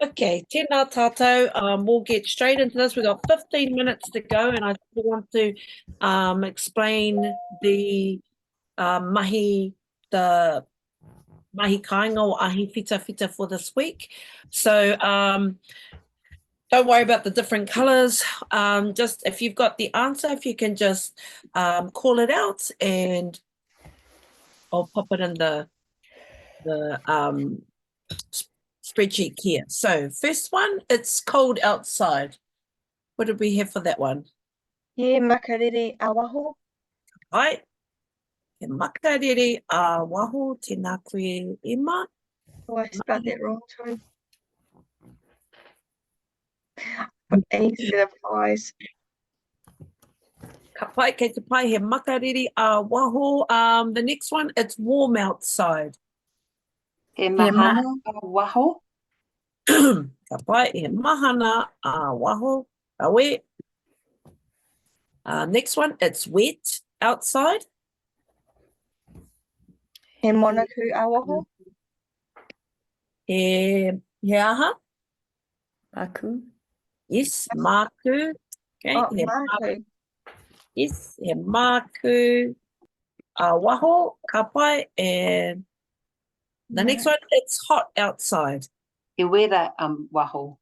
Okay, tēnā tātou. We'll get straight into this. We've got 15 minutes to go, and I want to explain the mahi kāinga o ahi whita for this week. So don't worry about the different colors. Just if you've got the answer, if you can just call it out, and I'll pop it in the spreadsheet here. So first one, it's cold outside. What did we have for that one? He makariri awaho. Right. He makariri awaho tēnā koe Emma. Oh, I spelled it wrong, sorry. Instead of pies. Ka pai kei te pai he makariri awaho. The next one, it's warm outside. He mahana waho. Ka pai he mahana waho. Awe. Next one, it's wet outside. He monaku awaho. He aha. Maku. Yes, maku. Okay. Oh, He maku. Yes, he maku awaho. Ka pai, and The next one, it's hot outside. He wera waho.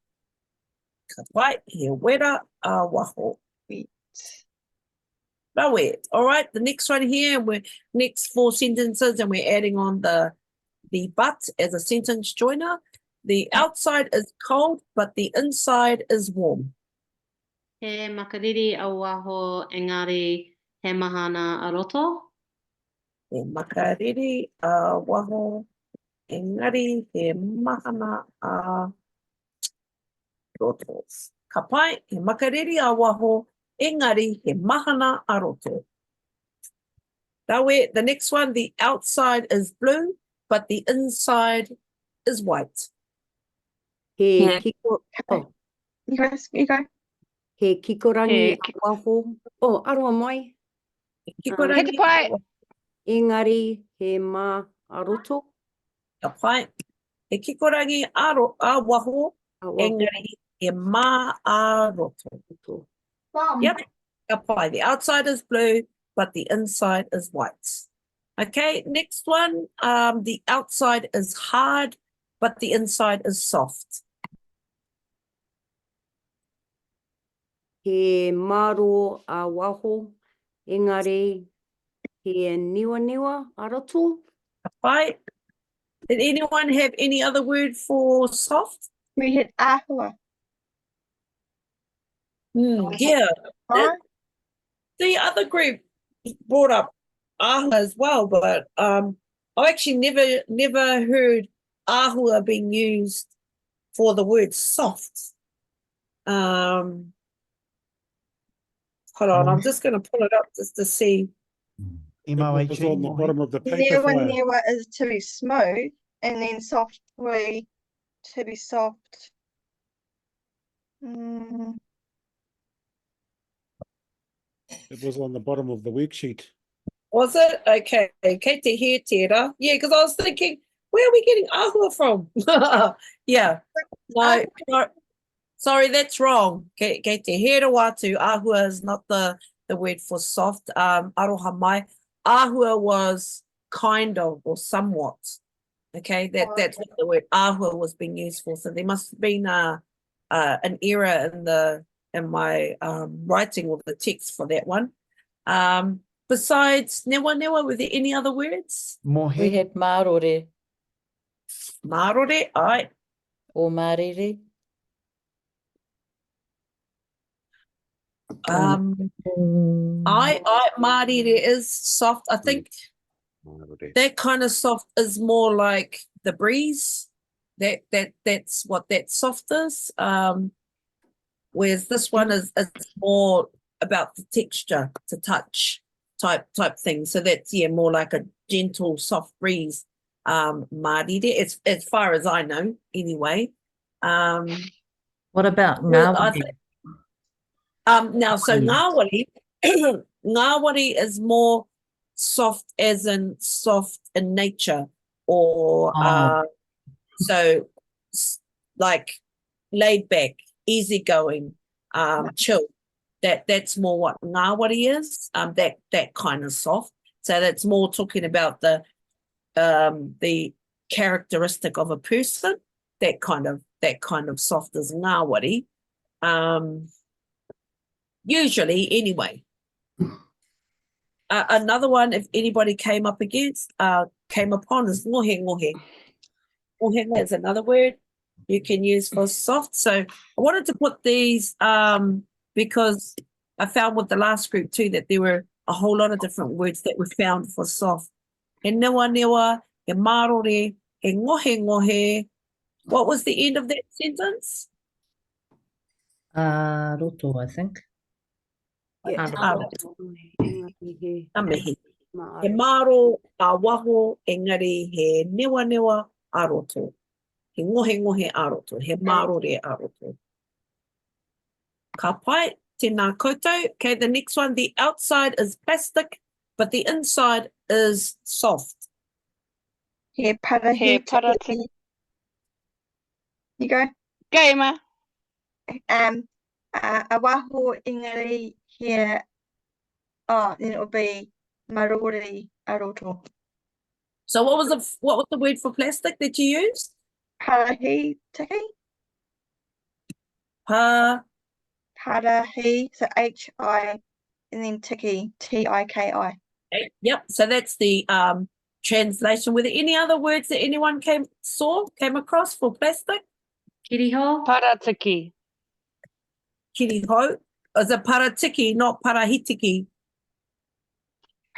Ka pai, he wera a waho. Rawe. All right, the next one here, we're next 4 sentences, and we're adding on the but as a sentence joiner. The outside is cold, but the inside is warm. He makariri a waho, engari he mahana a roto. He makariri a waho, engari he mahana a roto. Ka pai, he makariri a waho, engari he mahana a roto. Rawe, the next one, the outside is blue, but the inside is white. He Yeah. kiko, oh, You go. he kikorangi He a waho. Oh, aroa mai. Kikorangi He te pai. Engari he ma a roto. Ka pai, he kikorangi a waho, A waho. engari he ma a roto. Yep, ka pai. The outside is blue, but the inside is white. Okay, next one. The outside is hard, but the inside is soft. He maro a waho. Engari he niwa niwa a roto. Ka pai. Did anyone have any other word for soft? We hit ahua. Yeah. Right? The other group brought up ahua as well, but I've actually never heard ahua being used for the word soft. Hold on, I'm just going to pull it up just to see. It was on the bottom of the paper Newa flyer. newa is to be smooth, and then soft we to be soft. It was on the bottom of the worksheet. Was it? Okay. Kei te he tera. Yeah, because I was thinking, where are we getting ahua from? Yeah. No, sorry, that's wrong. Kei te he watu. Ahua is not the word for soft. Aroha mai. Ahua was kind of or somewhat. Okay, that's what the word ahua was being used for. So there must have been an error in my writing of the text for that one. Besides newa newa, were there any other words? We had marore Marore, aye. or marere. Marire is soft. I think that kind of soft is more like the breeze. That's what that soft is. Whereas this one is more about the texture, to touch type thing. So that's more like a gentle, soft breeze. Marire, as far as I know, anyway. What about Well, ngawari? Now, so ngawari, ngawari is more soft as in soft in nature, or so like laid back, easygoing, chill. That's more what ngawari is. That kind of soft. So that's more talking about the characteristic of a person. That kind of soft is ngawari. Usually, anyway. Another one, if anybody came upon, is ngohe ngohe. Ngohe is another word you can use for soft. So I wanted to put these because I found with the last group too that there were a whole lot of different words that were found for soft. He newa newa, he marore, he ngohe ngohe. What was the end of that sentence? Roto, I think. Amihi. He maro a waho, engari he newa newa aroto. He ngohe ngohe aroto. He marore aroto. Ka pai, tēnā koutou. Okay, the next one, the outside is plastic, but the inside is soft. He parahiti. You go. Gamer. A waho engari here. Oh, then it will be marori aroto. So what was the word for plastic that you used? Parahi tiki. Pa. Parahi. So H-I and then tiki. T-I-K-I. Yep. So that's the translation. Were there any other words that anyone came across for plastic? Kiriho. Paratiki. Kiriho. Is it paratiki, not parahitiki?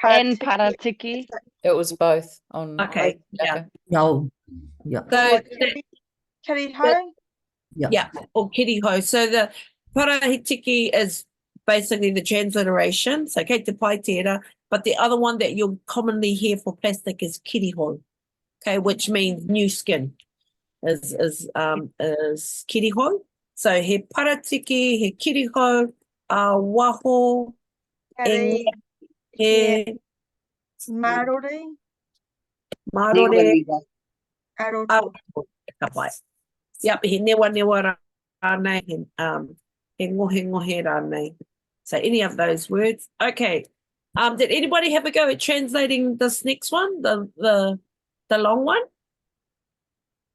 And paratiki. It was both on. Okay. Yeah. No. Yeah. So Kiriho. yeah, or kiriho. So the parahitiki is basically the transliteration. So kei te pai tērā, but the other one that you'll commonly hear for plastic is kiriho. Okay, which means new skin. Is kiriho. So he paratiki, he kiriho, waho, Kari. he Marori. marore, Aroto. kapai. Yep, he newa rānei, he ngohe rānei. So any of those words. Okay. Did anybody have a go at translating this next one, the long one?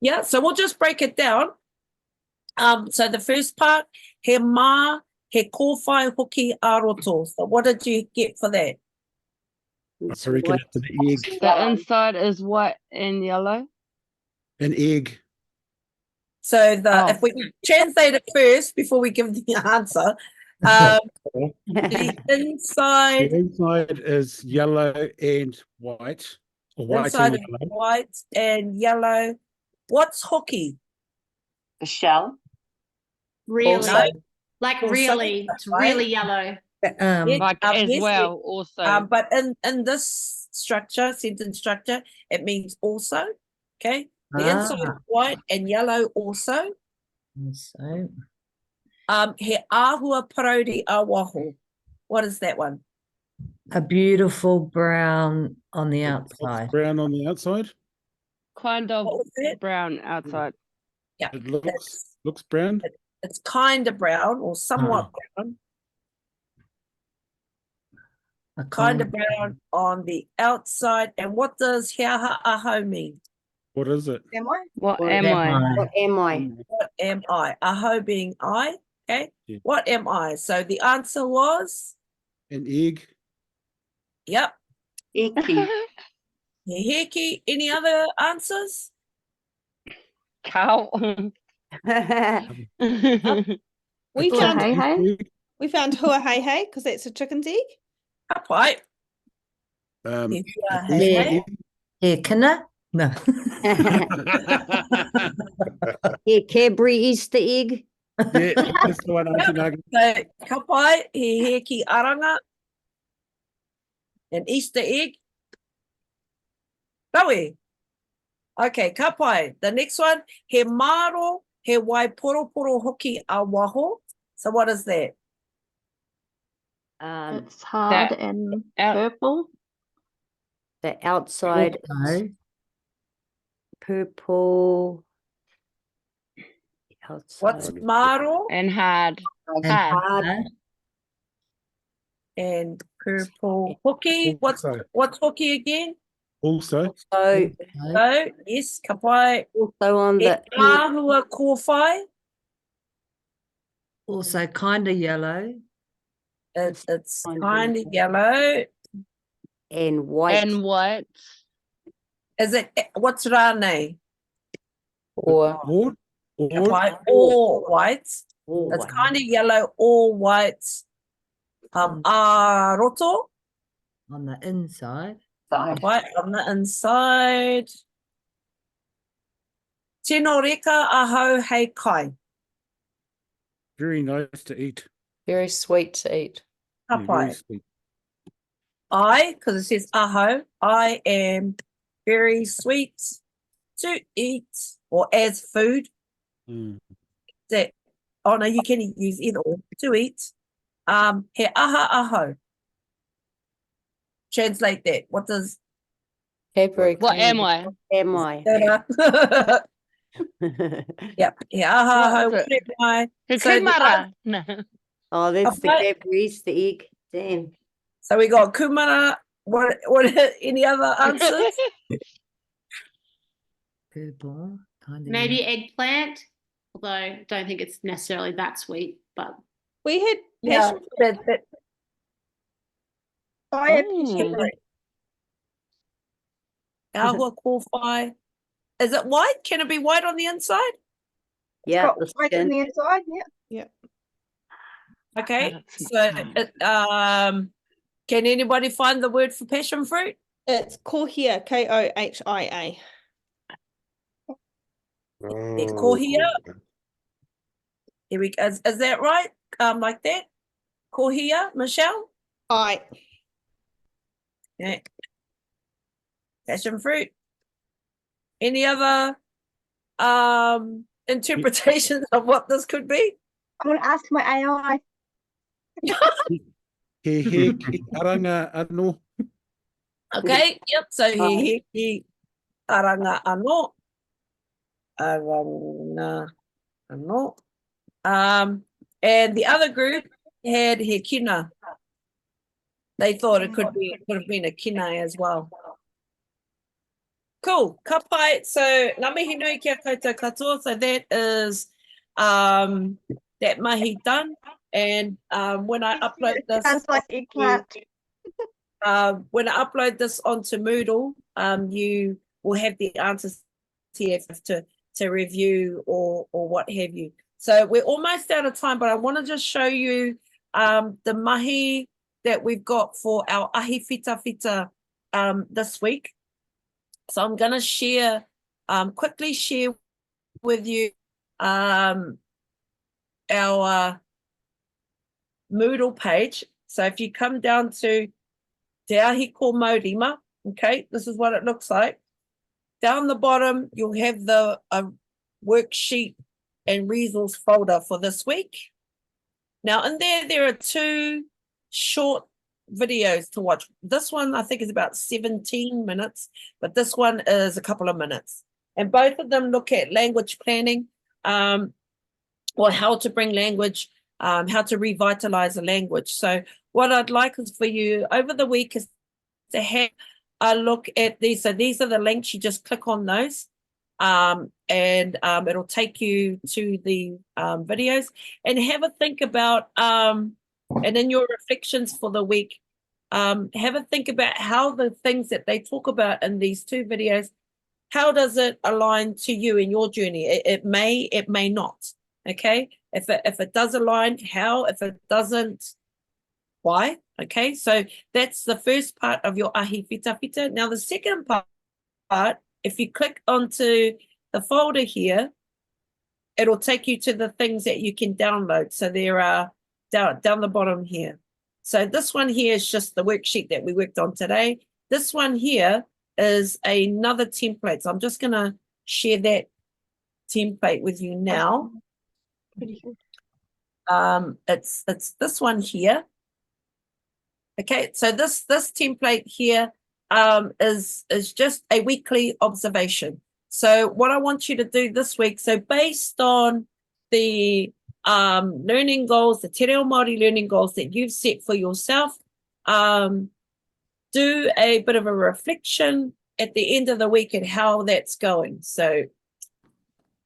Yeah, so we'll just break it down. So the first part, he mā, he kōwhai hoki aroto. So what did you get for that? I reckon it's an egg. The inside is white and yellow. An egg. So if we can translate it first before we give the answer. The inside. The inside is yellow and white. Or white Inside and is yellow. white and yellow. What's hoki? The shell. Really? Also. Like Also, really, it's right? really yellow. Yeah, Like as yes, well, also. but in this structure, sentence structure, it means also. Okay. The inside is white and yellow also. So He āhua parodi a waho. What is that one? a beautiful brown on the outside. Brown on the outside. Kind of What was that? brown outside. Yeah. It looks brown. It's kind of brown or somewhat brown. A Kind of brown on the outside. And what does hiaha aho mean? What is it? Am I? What am I? What am I? What am I? Aho being I. Okay. Yeah. What am I? So the answer was, An egg. yep. Eki. Hihiki. Any other answers? Cow. We found Egg. we found hua hei hei because it's a chicken's egg. Right. Hua Yeah. egg. Yeah, kinna? No. Yeah, Cadbury Easter egg. Yeah, that's the one. Auntie Nugget. So, ka pai, he ki aranga, an Easter egg. Rawe. Okay, ka pai. The next one, he maro, he waiporoporo hoki a waho. So what is that? It's hard and purple. The outside is purple. What's maro? And hard. Hard. And purple hoki. What's hoki again? Also. So yes, ka pai. also on the āhua kōwhai. Also kind of yellow. It's kind of yellow. and white. And white. Is it, what's rānei? Or White, or white. It's kind of yellow or white. Roto. On the inside. White on the inside. Tino reka aho hei kai. Very nice to eat. very sweet to eat. Yeah, very Kapai. sweet. I, because it says aho, I am very sweet to eat or as food. That, oh no, you can use either or, to eat. He aha aho. Translate that. What does Cadbury What cream. am I? Am I? Yep. He aha aho. What is it? What am I? So the Kumara. No. Oh, that's the Okay. Cadbury Easter egg. Damn. So we got kumara. What any other answers? Purple. Kind of. Maybe eggplant, although I don't think it's necessarily that sweet, but We had Yeah, passion that I had passion fruit. Ahua kōwhai. Is it white? Can it be white on the inside? Yeah, Got the white on skin. the inside, yeah. Yeah. Okay, so can anybody find the word for passion fruit? It's kohia, Kohia. It's kohia. Here we go. Is that right? Like that? Kohia, Michelle? Aye. Yeah. Passion fruit. Any other interpretations of what this could be? I'm gonna ask my AI. He aranga ano. Okay, yep. So he aranga ano. Aranga ano. And the other group had he kina. They thought it could have been a kina as well. Cool. Ka pai. So ngā mihi nui kia koutou katoa. So that is that mahi done. And when I upload this, Sounds like eggplant. when I upload this onto Moodle, you will have the answers here to review or what have you. So we're almost out of time, but I want to just show you the mahi that we've got for our ahi whita whita this week. So I'm going to share, quickly share with you our Moodle page. So if you come down to Te Ahi Ko Maurima, okay, this is what it looks like. Down the bottom, you'll have the worksheet and resource folder for this week. Now in there are two short videos to watch. This one I think is about 17 minutes, but this one is a couple of minutes. And both of them look at language planning, or how to bring language, how to revitalize a language. So what I'd like is for you over the week is to have a look at these. So these are the links, you just click on those. And it'll take you to the videos and have a think about, and in your reflections for the week, have a think about how the things that they talk about in these two videos, how does it align to you in your journey? It may not, okay? If it does align, how? If it doesn't, why? Okay, so that's the first part of your ahi whita whita. Now the second part, if you click onto the folder here, it'll take you to the things that you can download. So there are down the bottom here. So this one here is just the worksheet that we worked on today. This one here is another template. So I'm just going to share that template with you now. It's this one here. Okay, so this template here is just a weekly observation. So what I want you to do this week, so based on the learning goals, the Te Reo Māori learning goals that you've set for yourself, do a bit of a reflection at the end of the week at how that's going. So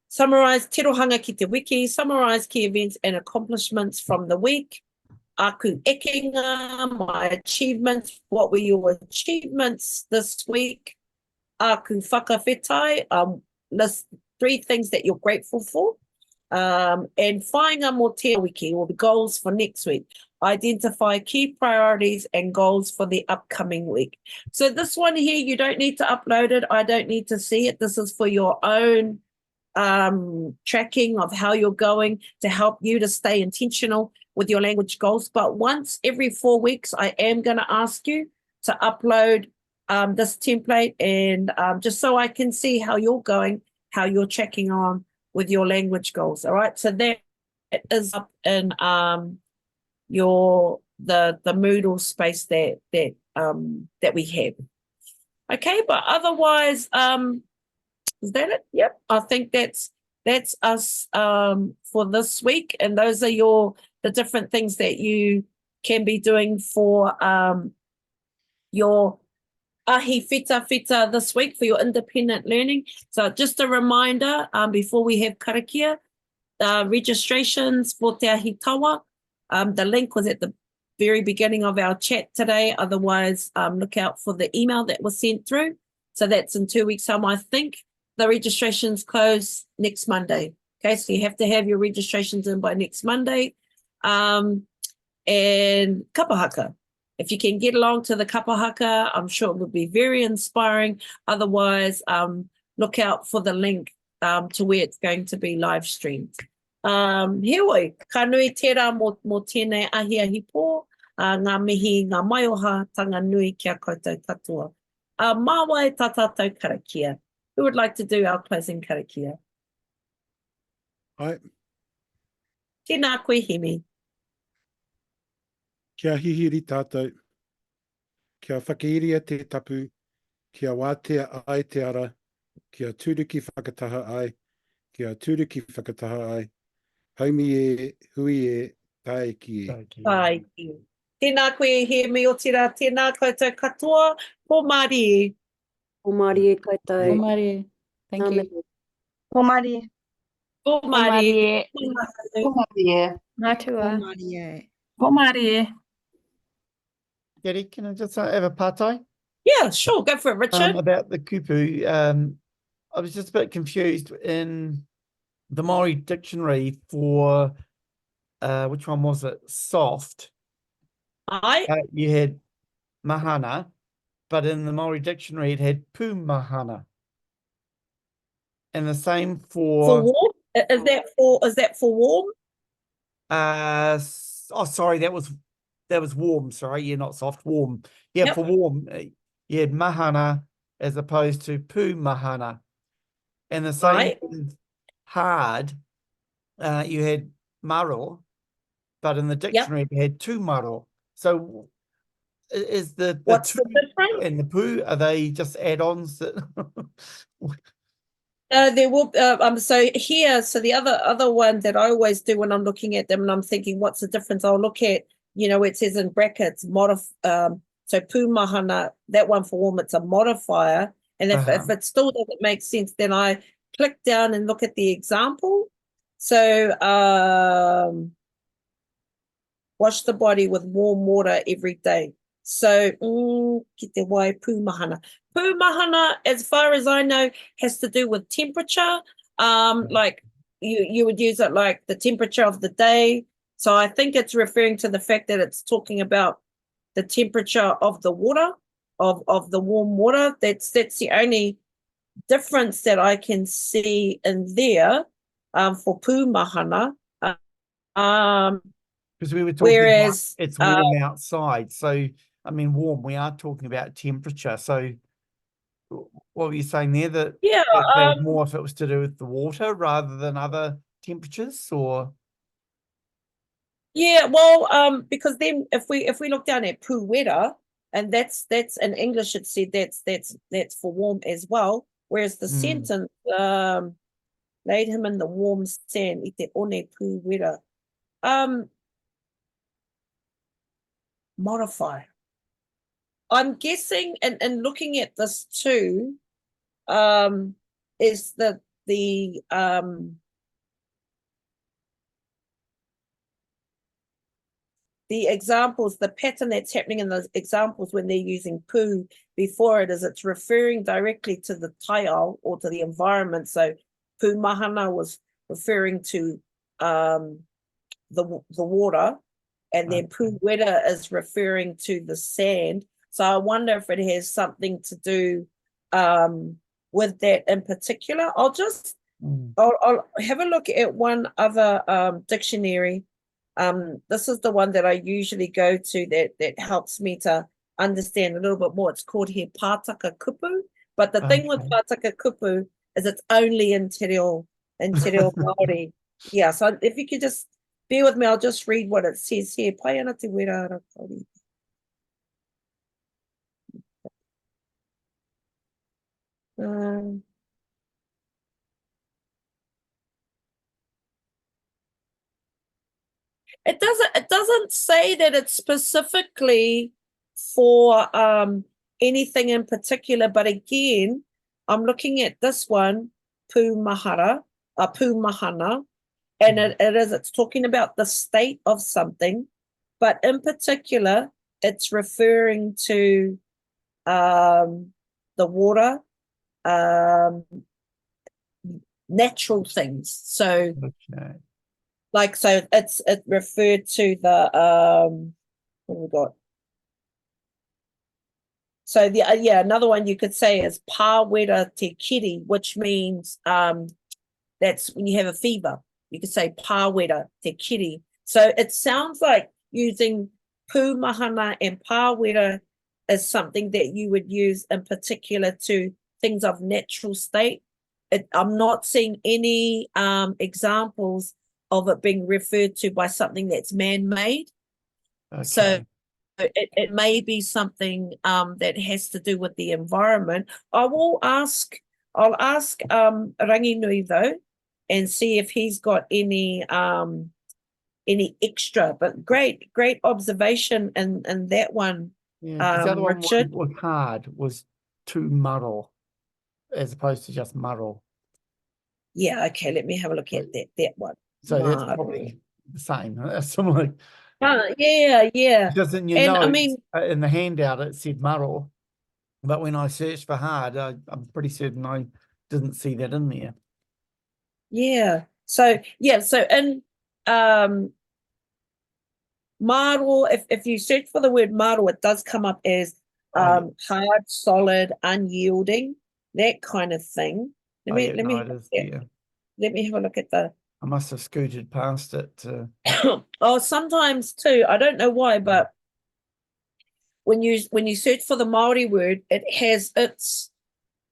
summarize tirohanga ki te wiki, summarize key events and accomplishments from the week. Aku ekenga, my achievements, what were your achievements this week? Aku whakawhetai, list 3 things that you're grateful for. And whainga mō te wiki, or the goals for next week. Identify key priorities and goals for the upcoming week. So this one here, you don't need to upload it. I don't need to see it. This is for your own tracking of how you're going to help you to stay intentional with your language goals. But once every 4 weeks, I am going to ask you to upload this template, and just so I can see how you're going, how you're checking on with your language goals. All right, so that is up in the Moodle space that we have. Okay, but otherwise, is that it? Yep, I think that's us for this week, and those are the different things that you can be doing for your ahi whita this week for your independent learning. So just a reminder, before we have karakia, registrations for Te Ahi Tawa. The link was at the very beginning of our chat today. Otherwise, look out for the email that was sent through. So that's in 2 weeks' time, I think. The registrations close next Monday. Okay, so you have to have your registrations in by next Monday. And kapahaka. If you can get along to the kapahaka, I'm sure it would be very inspiring. Otherwise, look out for the link to where it's going to be live streamed. Heoi, ka nui tērā mō tēnei ahi ahi pō, ngā mihi, ngā maioha, tanga nui kia koutou katoa. Māwai tā tātou karakia. Who would like to do our closing karakia? Ai, Tēnā koe Hemi. kia hihiri tātou, kia whakiiria te tapu, kia wātea ai te ara, kia tūruki whakataha ai, kia tūruki whakataha ai, haumi e, hui e, tae ki e. Ai, tēnā koe Hemi o tira, tēnā koutou katoa, pō Māori e. Pō Māori e koutou. Ko Māori. Thank Ngā you. mihi. Ko Māori. Pō Māori e. Ko Māori e. Mātua. Ko Māori e. Gary, can I just have a pātai? Yeah, sure, go for it, Richard. About the kupu. I was just a bit confused in the Māori dictionary for which one was it? Soft. Ai. You had mahana, but in the Māori dictionary it had pūmahana. And the same For warm? Is that for warm? Oh, sorry, that was warm. Sorry, yeah, not soft, warm. Yeah, Yep. for warm, you had mahana as opposed to pūmahana. And the same Right. with hard, you had maro, but in the dictionary you had two maro. So is the What's two the difference? and the poo, are they just add-ons that There will so here, so the other one that I always do when I'm looking at them and I'm thinking what's the difference, I'll look at, it says in brackets so pūmahana, that one for warm, it's a modifier, and if it still doesn't make sense, then I click down and look at the example. So wash the body with warm water every day. So ki te wai pūmahana. Pūmahana, as far as I know, has to do with temperature. Like you would use it like the temperature of the day. So I think it's referring to the fact that it's talking about the temperature of the water, of the warm water. That's the only difference that I can see in there for pūmahana. because we were talking Whereas, about it's warm outside. So I mean warm, we are talking about temperature. So what were you saying there, that there's more if it was to do with the water rather than other temperatures, or? Yeah, well, because then if we look down at pūwera, and that's in English it said that's for warm as well. Whereas the sentence laid him in the warm sand, I te one pūwera. Modify. I'm guessing, and looking at this too, is the examples, the pattern that's happening in those examples when they're using poo before it, is it's referring directly to the taiao or to the environment. So pūmahana was referring to the water, and then pūwera is referring to the sand. So I wonder if it has something to do with that in particular. I'll have a look at one other dictionary. This is the one that I usually go to that helps me to understand a little bit more. It's called here Pātaka Kupu. But the thing with Pātaka Kupu is it's only in Te Reo Māori. Yeah, so if you could just bear with me, I'll just read what it says here. Pai ana te wera ara kauri. It doesn't say that it's specifically for anything in particular, but again, I'm looking at this one, pu mahana, and it's talking about the state of something, but in particular, it's referring to the water, natural things. So, Okay. like, so it referred to the what have we got? So another one you could say is pāwera te kiri, which means that's when you have a fever. You could say pāwera te kiri. So it sounds like using pūmahana and pāwera is something that you would use in particular to things of natural state. I'm not seeing any examples of it being referred to by something that's man-made. So it may be something that has to do with the environment. I'll ask Ranginui though, and see if he's got any extra. But great observation in that one, Yeah, 'cause the other one Richard. was hard, was to maro, as opposed to just maro. Yeah, okay, let me have a look at that one. So that's Maro. probably the same. Similar. Yeah. Because in your And notes, I mean, in the handout, it said maro, but when I searched for hard, I'm pretty certain I didn't see that in there. yeah. So in maro, if you search for the word maro, it does come up as hard, solid, unyielding, that kind of thing. Let me have a look at the. I must have scooted past it. Oh, sometimes too. I don't know why, but when you search for the Maori word, it has its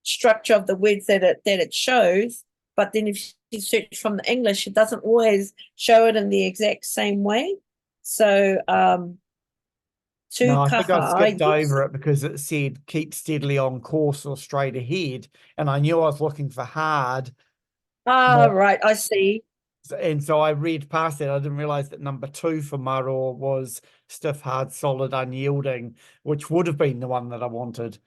structure of the words that it shows. But then if you search from the English, it doesn't always show it in the exact same way. So No, I think I tukaha, skipped over it because it said keep steadily on course or straight ahead, and I knew I was looking for hard. Right, I see. And so I read past that. I didn't realize that number 2 for maro was stiff, hard, solid, unyielding, which would have been the one that I wanted.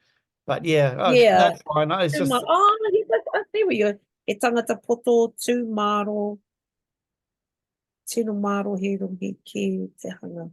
But yeah, that's fine. It's just there we go. E tangata poto tū maro. Tino maro he rungi ki te hanga.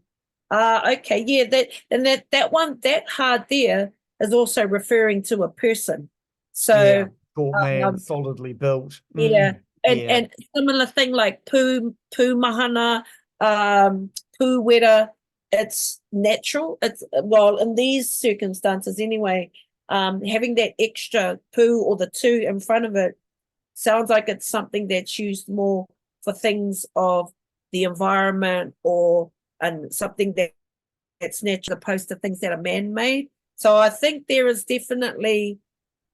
Okay, yeah, that one, that hard there is also referring to a person. So short man, solidly built. Yeah. And similar thing like pū mahana, pū wera, it's natural. It's, well, in these circumstances anyway, having that extra pū or the two in front of it sounds like it's something that's used more for things of the environment and something that's natural opposed to things that are man-made. So I think there is definitely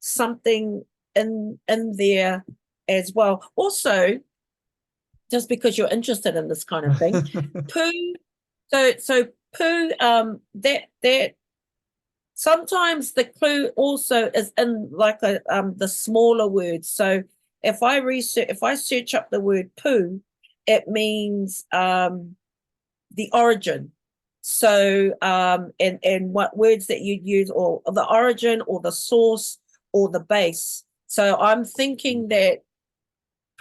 something in there as well. Also, just because you're interested in this kind of thing, pū. So pū. That sometimes the clue also is in like the smaller words. So if I search up the word pū, it means the origin. So and what words that you'd use, or the origin or the source or the base. So I'm thinking that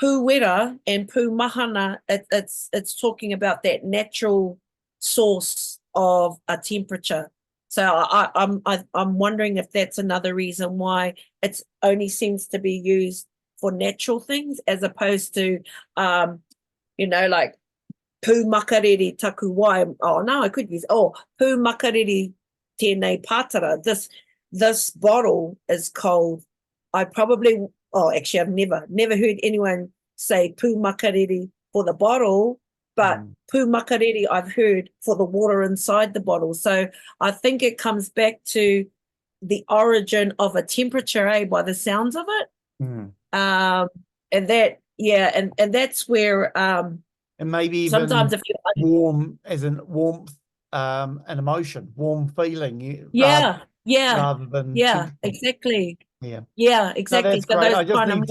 pū wera and pū mahana, it's talking about that natural source of a temperature. So I'm wondering if that's another reason why it's only seems to be used for natural things as opposed to like pū makariri taku wai. Oh no, I could use pū makariri tēnei pātara. This bottle is cold. Actually, I've never heard anyone say pū makariri for the bottle, but pū makariri I've heard for the water inside the bottle. So I think it comes back to the origin of a temperature, by the sounds of it. And that, and that's where and maybe even sometimes if you're warm as in warmth, an emotion, warm feeling. Rather than exactly. Yeah, exactly. No, that's So great. those I just kind of need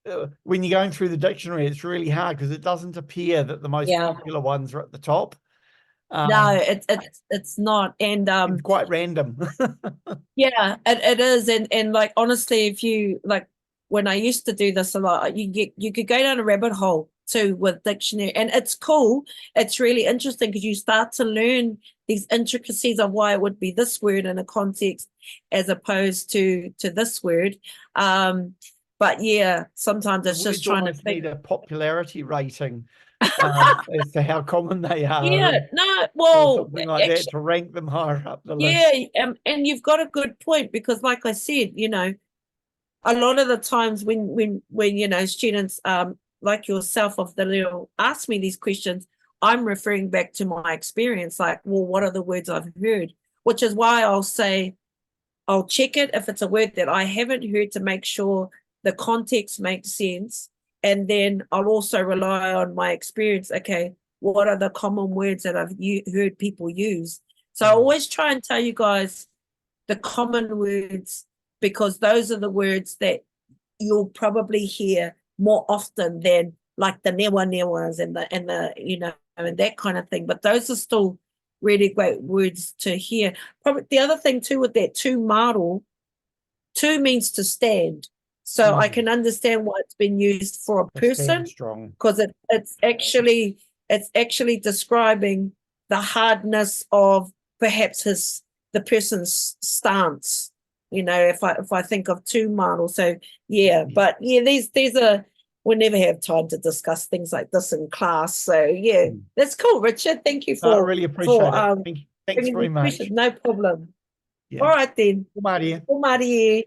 to, when you're going through the dictionary, it's really hard because it doesn't appear that the most popular ones are at the top. No, it's not. And it's quite random. yeah, it is. And like honestly, if you like when I used to do this a lot, you could go down a rabbit hole too with dictionary, and it's cool. It's really interesting because you start to learn these intricacies of why it would be this word in a context as opposed to this word. But yeah, sometimes it's just trying to almost need think. a popularity rating as to how common they are. Yeah, no, or well, something like that to rank them higher up the list. yeah, and you've got a good point because, like I said, you know, a lot of the times when you know students like yourself of the little ask me these questions, I'm referring back to my experience. Like, well, what are the words I've heard? Which is why I'll say I'll check it if it's a word that I haven't heard to make sure the context makes sense. And then I'll also rely on my experience. Okay, what are the common words that I've heard people use? So I always try and tell you guys the common words because those are the words that you'll probably hear more often than like the newas and the you know and that kind of thing. But those are still really great words to hear. Probably the other thing too with that tu model, tu means to stand. So I can understand why it's been used for a person because it's actually describing the hardness of perhaps the person's stance. You know, if I think of tu model. So yeah, but yeah, these are we'll never have time to discuss things like this in class. So yeah, that's cool, Richard. Thank you for I really appreciate it. Thanks bringing very these much. questions. No problem. Yeah. All right then. Ko Maria. Ko Maria.